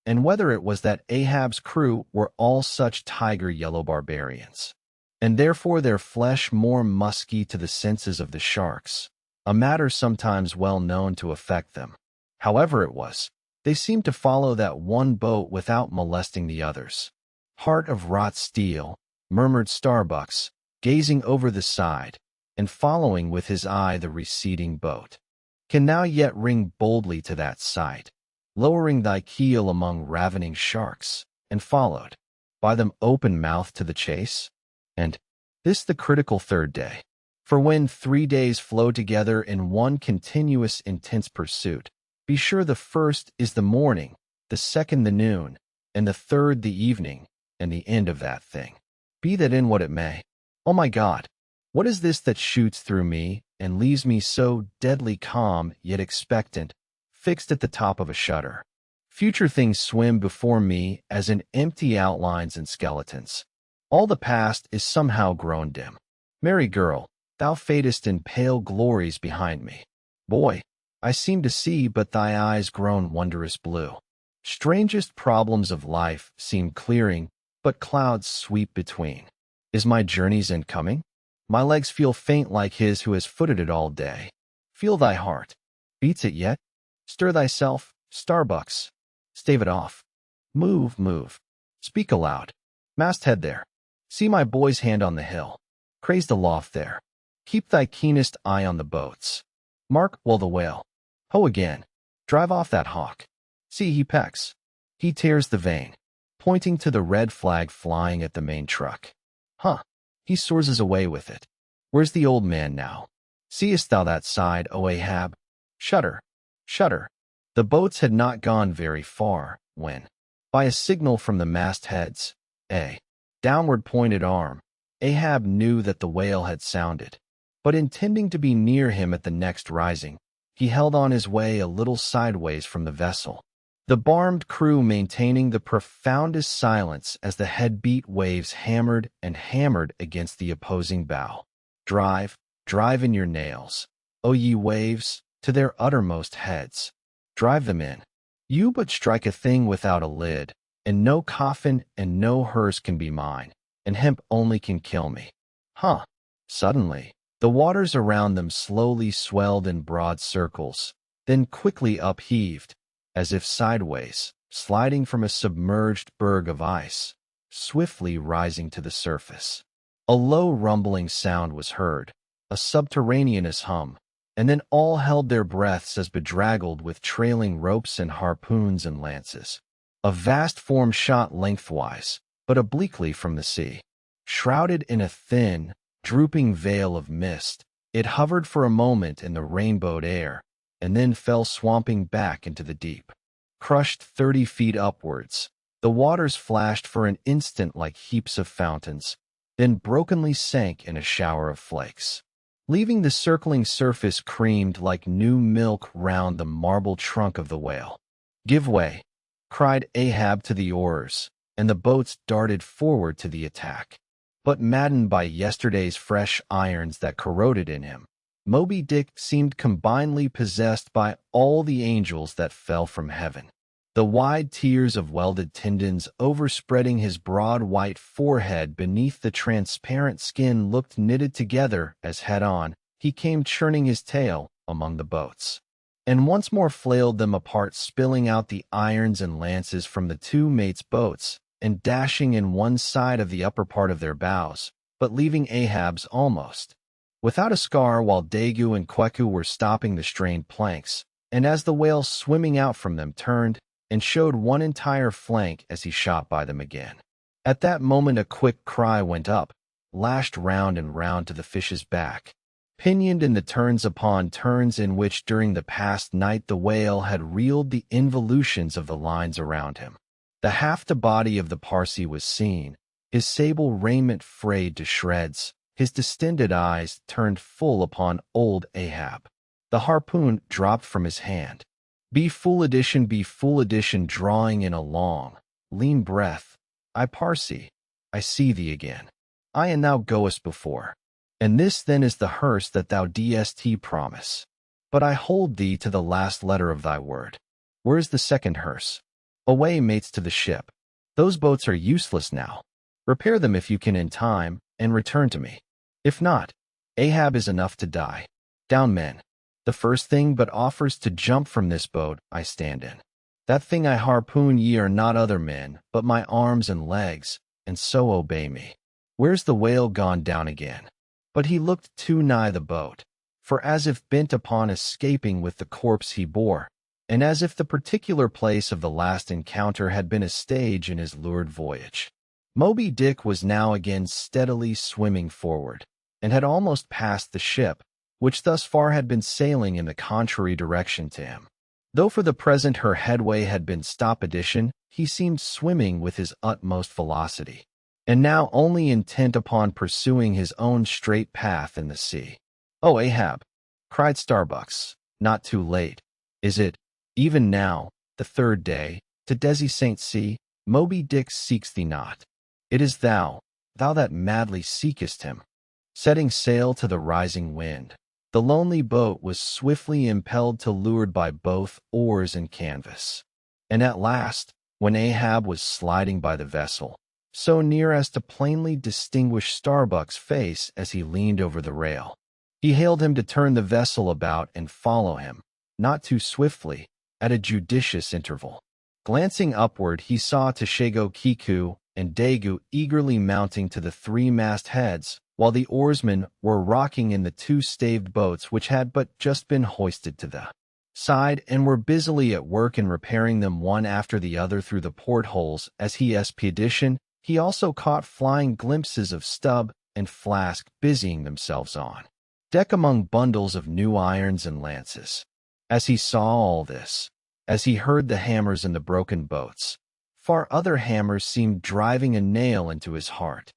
and whether it was that Ahab's crew were all such tiger yellow barbarians, and therefore their flesh more musky to the senses of the sharks, a matter sometimes well known to affect them. However it was, they seemed to follow that one boat without molesting the others. "Heart of wrought steel," murmured Starbucks, gazing over the side, and following with his eye the receding boat. "Can now yet ring boldly to that sight, lowering thy keel among ravening sharks, and followed by them open-mouthed to the chase? And this the critical third day. For when 3 days flow together in one continuous intense pursuit, be sure the first is the morning, the second the noon, and the third the evening, and the end of that thing. Be that in what it may. Oh my God, what is this that shoots through me and leaves me so deadly calm yet expectant, fixed at the top of a shutter? Future things swim before me as in empty outlines and skeletons. All the past is somehow grown dim. Merry girl, thou fadest in pale glories behind me. Boy, I seem to see but thy eyes grown wondrous blue. Strangest problems of life seem clearing, but clouds sweep between. Is my journey's end coming? My legs feel faint like his who has footed it all day. Feel thy heart. Beats it yet? Stir thyself, Starbucks. Stave it off. Move, move. Speak aloud. Masthead there. See my boy's hand on the hill. Crazed aloft there. Keep thy keenest eye on the boats. Mark, well the whale. Ho again. Drive off that hawk. See, he pecks. He tears the vane, pointing to the red flag flying at the main truck. Huh. He soars away with it. Where's the old man now? Seest thou that side, O Ahab? Shudder. Shudder. The boats had not gone very far when, by a signal from the mastheads, a downward pointed arm, Ahab knew that the whale had sounded. But intending to be near him at the next rising, he held on his way a little sideways from the vessel, the barmed crew maintaining the profoundest silence as the head-beat waves hammered and hammered against the opposing bow. Drive, drive in your nails, O ye waves, to their uttermost heads. Drive them in. You but strike a thing without a lid, and no coffin and no hearse can be mine, and hemp only can kill me. Huh. Suddenly, the waters around them slowly swelled in broad circles, then quickly upheaved, as if sideways, sliding from a submerged berg of ice, swiftly rising to the surface. A low rumbling sound was heard, a subterraneous hum, and then all held their breaths as bedraggled with trailing ropes and harpoons and lances. A vast form shot lengthwise, but obliquely from the sea. Shrouded in a thin, drooping veil of mist, it hovered for a moment in the rainbowed air, and then fell swamping back into the deep. Crushed 30 feet upwards, the waters flashed for an instant like heaps of fountains, then brokenly sank in a shower of flakes, leaving the circling surface creamed like new milk round the marble trunk of the whale. "Give way," cried Ahab to the oars, and the boats darted forward to the attack. But maddened by yesterday's fresh irons that corroded in him, Moby-Dick seemed combinedly possessed by all the angels that fell from heaven. The wide tiers of welded tendons overspreading his broad white forehead beneath the transparent skin looked knitted together as head-on he came churning his tail among the boats, and once more flailed them apart, spilling out the irons and lances from the two mates' boats and dashing in one side of the upper part of their bows, but leaving Ahab's almost without a scar, while Dagu and Kweku were stopping the strained planks, and as the whale swimming out from them turned and showed one entire flank as he shot by them again. At that moment a quick cry went up, lashed round and round to the fish's back, pinioned in the turns upon turns in which during the past night the whale had reeled the involutions of the lines around him. The half the body of the Parsee was seen, his sable raiment frayed to shreds, his distended eyes turned full upon old Ahab. The harpoon dropped from his hand. Be full edition, drawing in a long, lean breath. I Parsi, I see thee again. I and thou goest before. And this then is the hearse that thou dst promise. But I hold thee to the last letter of thy word. Where is the second hearse? Away, mates, to the ship. Those boats are useless now. Repair them if you can in time, and return to me. If not, Ahab is enough to die. Down, men. The first thing but offers to jump from this boat I stand in. That thing I harpoon ye are not other men, but my arms and legs, and so obey me. Where's the whale gone down again? But he looked too nigh the boat, for as if bent upon escaping with the corpse he bore, and as if the particular place of the last encounter had been a stage in his lurid voyage. Moby-Dick was now again steadily swimming forward, and had almost passed the ship, which thus far had been sailing in the contrary direction to him. Though for the present her headway had been stop-edition, he seemed swimming with his utmost velocity, and now only intent upon pursuing his own straight path in the sea. "Oh, Ahab," cried Starbucks, "not too late, is it? Even now, the third day, to Desi St. Sea, Moby-Dick seeks thee not. It is thou that madly seekest him." Setting sail to the rising wind, the lonely boat was swiftly impelled to leeward by both oars and canvas. And at last, when Ahab was sliding by the vessel, so near as to plainly distinguish Starbuck's face as he leaned over the rail, he hailed him to turn the vessel about and follow him, not too swiftly, at a judicious interval. Glancing upward, he saw Tashego Kiku and Dagu eagerly mounting to the three-mast heads, while the oarsmen were rocking in the two-staved boats which had but just been hoisted to the side and were busily at work in repairing them one after the other through the portholes. As he expedition, he also caught flying glimpses of Stubb and Flask busying themselves on deck among bundles of new irons and lances. As he saw all this, as he heard the hammers in the broken boats, far other hammers seemed driving a nail into his heart.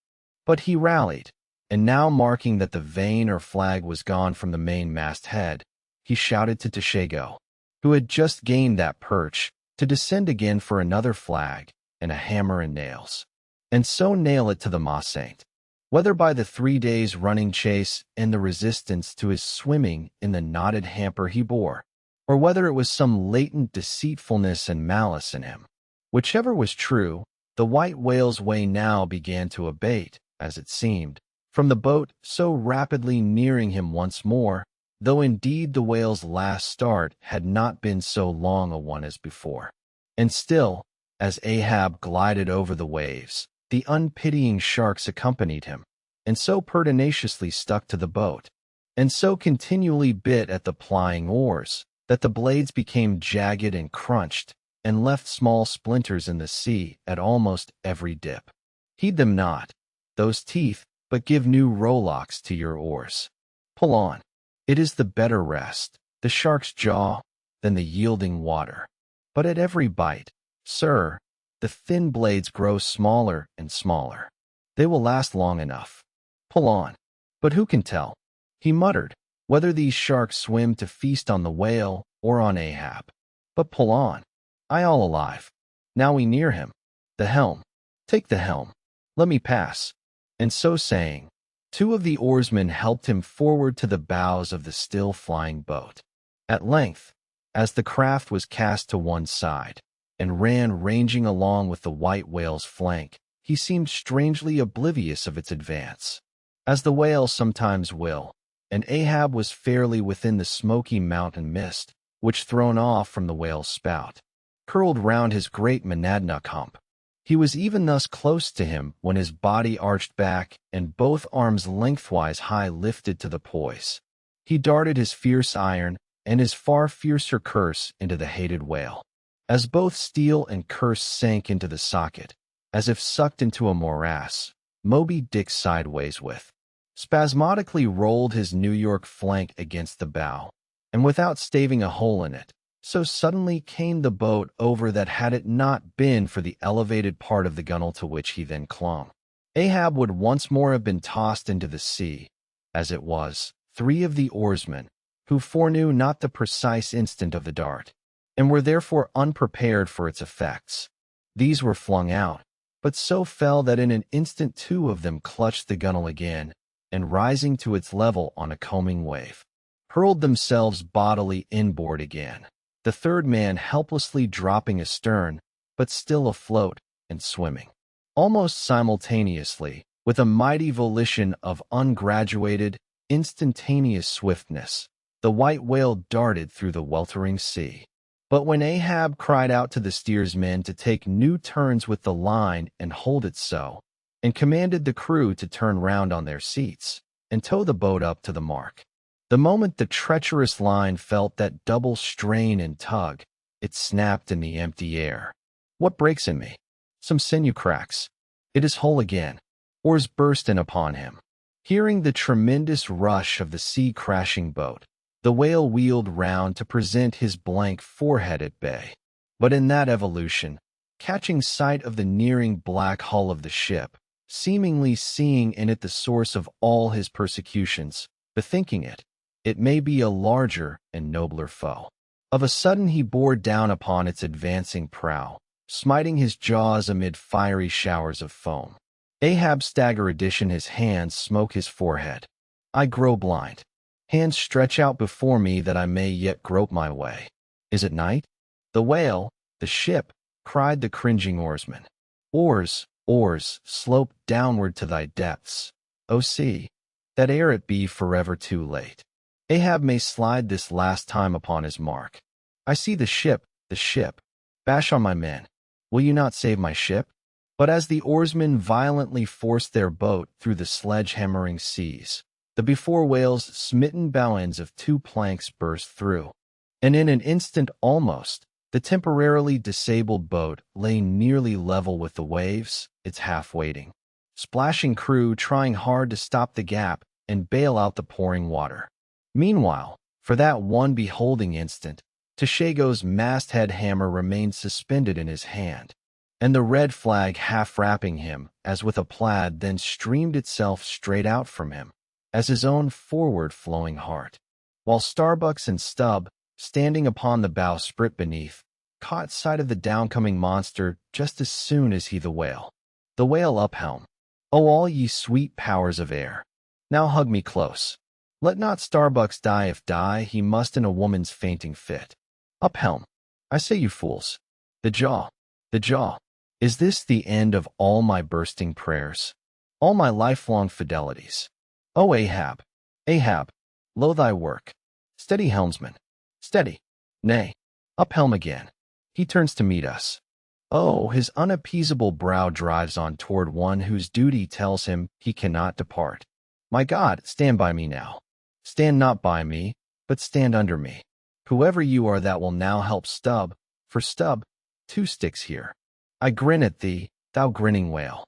But he rallied, and now marking that the vane or flag was gone from the main mast-head, he shouted to Tashego, who had just gained that perch, to descend again for another flag and a hammer and nails, and so nail it to the mast-saint. Whether by the 3 days' running chase and the resistance to his swimming in the knotted hamper he bore, or whether it was some latent deceitfulness and malice in him, whichever was true, the white whale's way now began to abate, as it seemed, from the boat so rapidly nearing him once more, though indeed the whale's last start had not been so long a one as before. And still, as Ahab glided over the waves, the unpitying sharks accompanied him, and so pertinaciously stuck to the boat, and so continually bit at the plying oars, that the blades became jagged and crunched, and left small splinters in the sea at almost every dip. Heed them not, those teeth, but give new rowlocks to your oars. Pull on. It is the better rest, the shark's jaw, than the yielding water. But at every bite, sir, the thin blades grow smaller and smaller. They will last long enough. Pull on. But who can tell, he muttered, whether these sharks swim to feast on the whale or on Ahab. But pull on. I all alive. Now we near him. The helm. Take the helm. Let me pass. And so saying, 2 of the oarsmen helped him forward to the bows of the still flying boat. At length, as the craft was cast to one side, and ran ranging along with the white whale's flank, he seemed strangely oblivious of its advance, as the whale sometimes will, and Ahab was fairly within the smoky mountain mist, which, thrown off from the whale's spout, curled round his great monadnock hump. He was even thus close to him when his body arched back and both arms lengthwise high lifted to the poise. He darted his fierce iron and his far fiercer curse into the hated whale. As both steel and curse sank into the socket, as if sucked into a morass, Moby-Dick sideways spasmodically rolled his New York flank against the bow, and without staving a hole in it, so suddenly came the boat over that had it not been for the elevated part of the gunwale to which he then clung, Ahab would once more have been tossed into the sea. As it was, 3 of the oarsmen, who foreknew not the precise instant of the dart, and were therefore unprepared for its effects, these were flung out, but so fell that in an instant 2 of them clutched the gunwale again, and rising to its level on a combing wave, hurled themselves bodily inboard again, the 3rd man helplessly dropping astern, but still afloat and swimming. Almost simultaneously, with a mighty volition of ungraduated, instantaneous swiftness, the white whale darted through the weltering sea. But when Ahab cried out to the steersmen to take new turns with the line and hold it so, and commanded the crew to turn round on their seats and tow the boat up to the mark, the moment the treacherous line felt that double strain and tug, it snapped in the empty air. What breaks in me? Some sinew cracks. It is whole again. Oars burst in upon him. Hearing the tremendous rush of the sea-crashing boat, the whale wheeled round to present his blank forehead at bay. But in that evolution, catching sight of the nearing black hull of the ship, seemingly seeing in it the source of all his persecutions, bethinking it may be a larger and nobler foe, of a sudden he bore down upon its advancing prow, smiting his jaws amid fiery showers of foam. Ahab stagger addition, his hands smoke his forehead. I grow blind. Hands stretch out before me that I may yet grope my way. Is it night? The whale, the ship, cried the cringing oarsman. Oars, oars, slope downward to thy depths. O sea, that ere it be forever too late, Ahab may slide this last time upon his mark. I see the ship, bash on my men. Will you not save my ship? But as the oarsmen violently forced their boat through the sledge-hammering seas, the before whale's smitten bow ends of 2 planks burst through, and in an instant almost, the temporarily disabled boat lay nearly level with the waves, its half-waiting, splashing crew trying hard to stop the gap and bail out the pouring water. Meanwhile, for that one beholding instant, Tashego's masthead hammer remained suspended in his hand, and the red flag half wrapping him as with a plaid then streamed itself straight out from him, as his own forward-flowing heart, while Starbucks and Stubb, standing upon the bowsprit beneath, caught sight of the downcoming monster just as soon as he the whale. The whale up helm. O all ye sweet powers of air, now hug me close. Let not Starbucks die if die he must in a woman's fainting fit. Up helm. I say, you fools. The jaw. Is this the end of all my bursting prayers? All my lifelong fidelities? O Ahab, lo thy work. Steady, helmsman. Steady. Nay. Up helm again. He turns to meet us. Oh, his unappeasable brow drives on toward one whose duty tells him he cannot depart. My God, stand by me now. Stand not by me, but stand under me. Whoever you are that will now help Stubb, for Stubb, 2 sticks here. I grin at thee, thou grinning whale.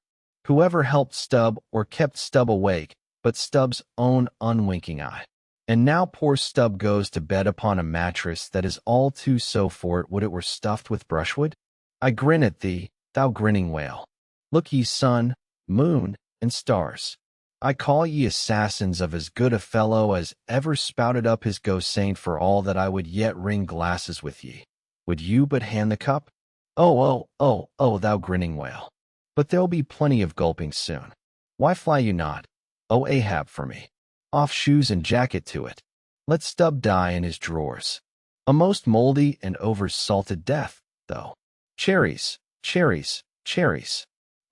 Whoever helped Stubb or kept Stubb awake, but Stubb's own unwinking eye. And now poor Stubb goes to bed upon a mattress that is all too so for it would it were stuffed with brushwood? I grin at thee, thou grinning whale. Look ye sun, moon, and stars. I call ye assassins of as good a fellow as ever spouted up his ghost saint for all that I would yet ring glasses with ye. Would you but hand the cup? Oh, thou grinning whale. But there'll be plenty of gulping soon. Why fly you not, O Ahab, for me? Off shoes and jacket to it. Let Stubb die in his drawers. A most mouldy and over-salted death, though. Cherries.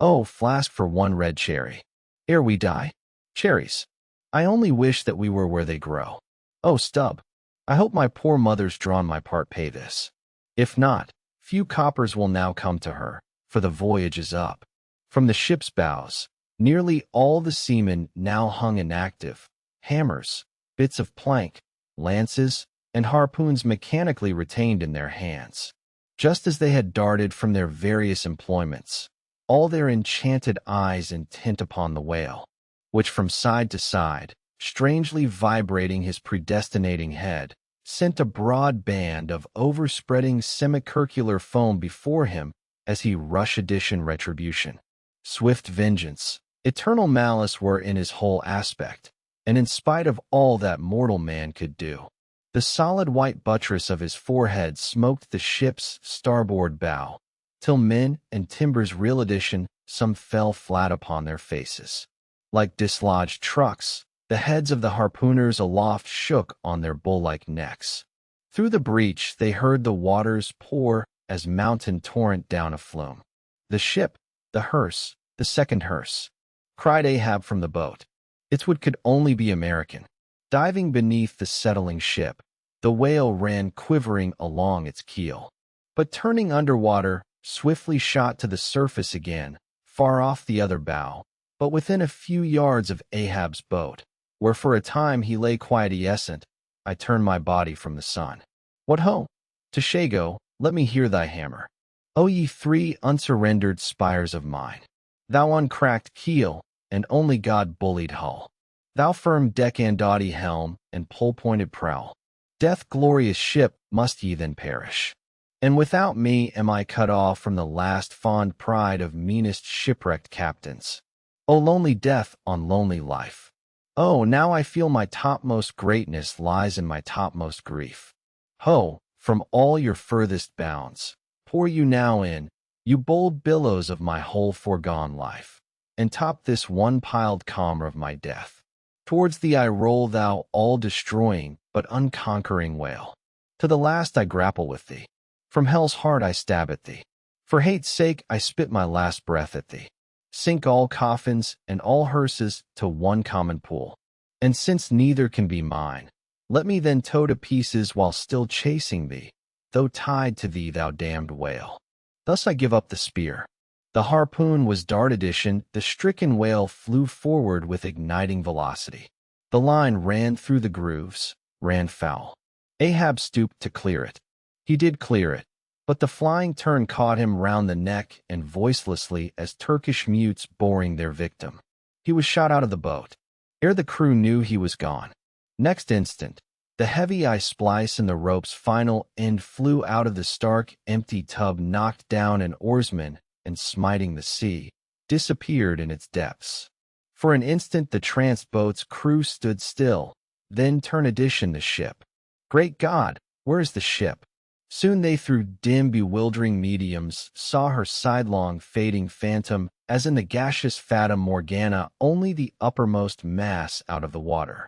Oh, flask for 1 red cherry. Ere we die. Cherries. I only wish that we were where they grow. Oh, Stubb, I hope my poor mother's drawn my part pay this. If not, few coppers will now come to her, for the voyage is up. From the ship's bows, nearly all the seamen now hung inactive, hammers, bits of plank, lances, and harpoons mechanically retained in their hands, just as they had darted from their various employments, all their enchanted eyes intent upon the whale, which from side to side, strangely vibrating his predestinating head, sent a broad band of overspreading semicircular foam before him as he rush addition retribution. Swift vengeance, Eternal malice were in his whole aspect, and in spite of all that mortal man could do, the solid white buttress of his forehead smoked the ship's starboard bow, till men and timbers real addition, some fell flat upon their faces. Like dislodged trucks, the heads of the harpooners aloft shook on their bull-like necks. Through the breach they heard the waters pour as mountain torrent down a flume. "The ship, the hearse, the second hearse," cried Ahab from the boat. Its wood could only be American. Diving beneath the settling ship, the whale ran quivering along its keel. But turning underwater, swiftly shot to the surface again, far off the other bow, but within a few yards of Ahab's boat, where for a time he lay quiescent. I turned my body from the sun. "What ho! Tashago, let me hear thy hammer. O ye three unsurrendered spires of mine! Thou uncracked keel, and only God-bullied hull! Thou firm deck and doughty helm, and pole-pointed prow! Death-glorious ship, must ye then perish? And without me am I cut off from the last fond pride of meanest shipwrecked captains. O lonely death on lonely life! Oh, now I feel my topmost greatness lies in my topmost grief. Ho, from all your furthest bounds, pour you now in, you bold billows of my whole foregone life, and top this one piled comber of my death. Towards thee I roll, thou all-destroying but unconquering whale. To the last I grapple with thee. From hell's heart I stab at thee. For hate's sake I spit my last breath at thee. Sink all coffins and all hearses to one common pool. And since neither can be mine, let me then tow to pieces while still chasing thee, though tied to thee, thou damned whale. Thus I give up the spear. The harpoon was dart addition, the stricken whale flew forward with igniting velocity. The line ran through the grooves, ran foul. Ahab stooped to clear it. He did clear it, but the flying turn caught him round the neck and voicelessly as Turkish mutes boring their victim. He was shot out of the boat. Ere the crew knew he was gone. Next instant, the heavy eye splice in the rope's final end flew out of the stark, empty tub, knocked down an oarsman, and smiting the sea, disappeared in its depths. For an instant the tranced boat's crew stood still, then turned addition the ship. Great God, where is the ship? Soon they through dim, bewildering mediums saw her sidelong fading phantom, as in the gaseous Fata Morgana, only the uppermost mass out of the water.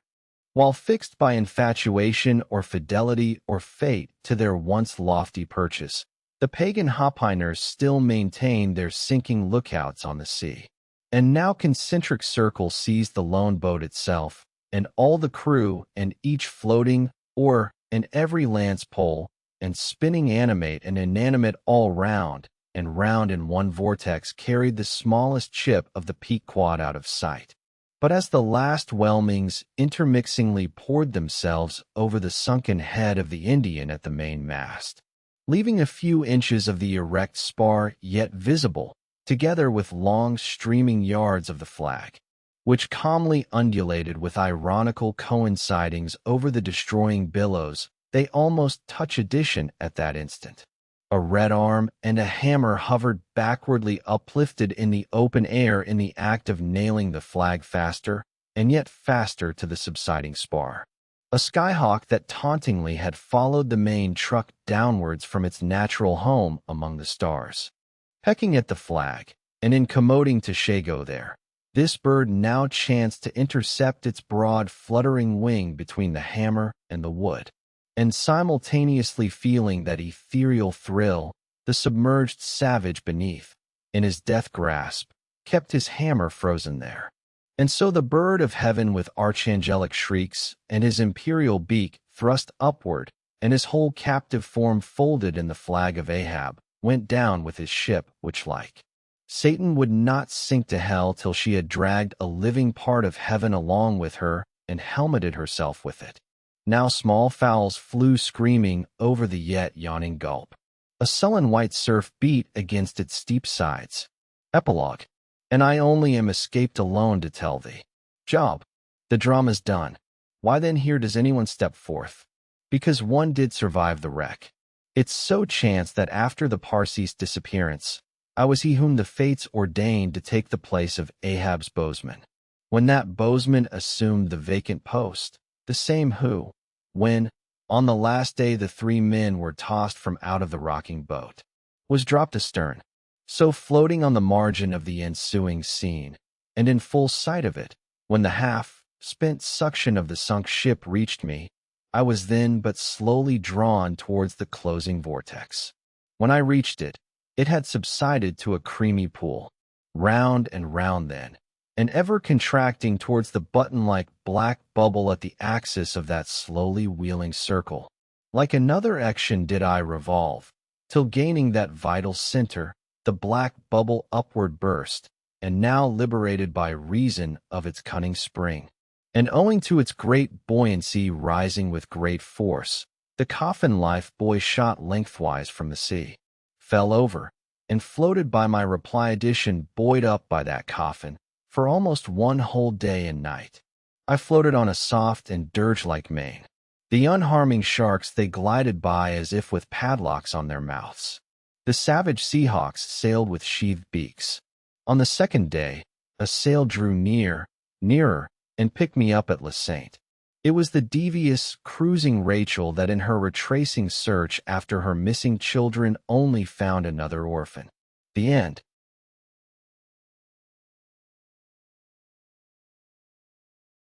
While fixed by infatuation or fidelity or fate to their once lofty perches, the pagan Hopiners still maintained their sinking lookouts on the sea. And now concentric circles seized the lone boat itself, and all the crew, and each floating, or, in every lance pole, and spinning animate and inanimate all round, and round in one vortex carried the smallest ship of the Peekquad out of sight. But as the last whelmings intermixingly poured themselves over the sunken head of the Indian at the main mast, leaving a few inches of the erect spar yet visible, together with long streaming yards of the flag, which calmly undulated with ironical coincidings over the destroying billows, they almost touch addition at that instant. A red arm and a hammer hovered backwardly uplifted in the open air in the act of nailing the flag faster, and yet faster to the subsiding spar. A skyhawk that tauntingly had followed the main truck downwards from its natural home among the stars. Pecking at the flag, and incommoding Tashago there, this bird now chanced to intercept its broad fluttering wing between the hammer and the wood. And simultaneously feeling that ethereal thrill, the submerged savage beneath, in his death grasp, kept his hammer frozen there. And so the bird of heaven with archangelic shrieks, and his imperial beak thrust upward, and his whole captive form folded in the flag of Ahab, went down with his ship, which like Satan would not sink to hell till she had dragged a living part of heaven along with her, and helmeted herself with it. Now small fowls flew screaming over the yet yawning gulp. A sullen white surf beat against its steep sides. Epilogue. And I only am escaped alone to tell thee. Job. The drama's done. Why then here does anyone step forth? Because one did survive the wreck. It's so chanced that after the Parsi's disappearance, I was he whom the fates ordained to take the place of Ahab's bowsman. When that bowsman assumed the vacant post, the same who, when, on the last day the three men were tossed from out of the rocking boat, was dropped astern, so floating on the margin of the ensuing scene, and in full sight of it, when the half-spent suction of the sunk ship reached me, I was then but slowly drawn towards the closing vortex. When I reached it, it had subsided to a creamy pool, round and round then, and ever contracting towards the button-like black bubble at the axis of that slowly wheeling circle. Like another action did I revolve, till gaining that vital center, the black bubble upward burst, and now liberated by reason of its cunning spring, and owing to its great buoyancy rising with great force, the coffin life buoy shot lengthwise from the sea, fell over, and floated by my reply addition buoyed up by that coffin, for almost one whole day and night. I floated on a soft and dirge-like main. The unharming sharks they glided by as if with padlocks on their mouths. The savage seahawks sailed with sheathed beaks. On the second day, a sail drew nearer, and picked me up at La Sainte. It was the devious, cruising Rachel that in her retracing search after her missing children only found another orphan. The end.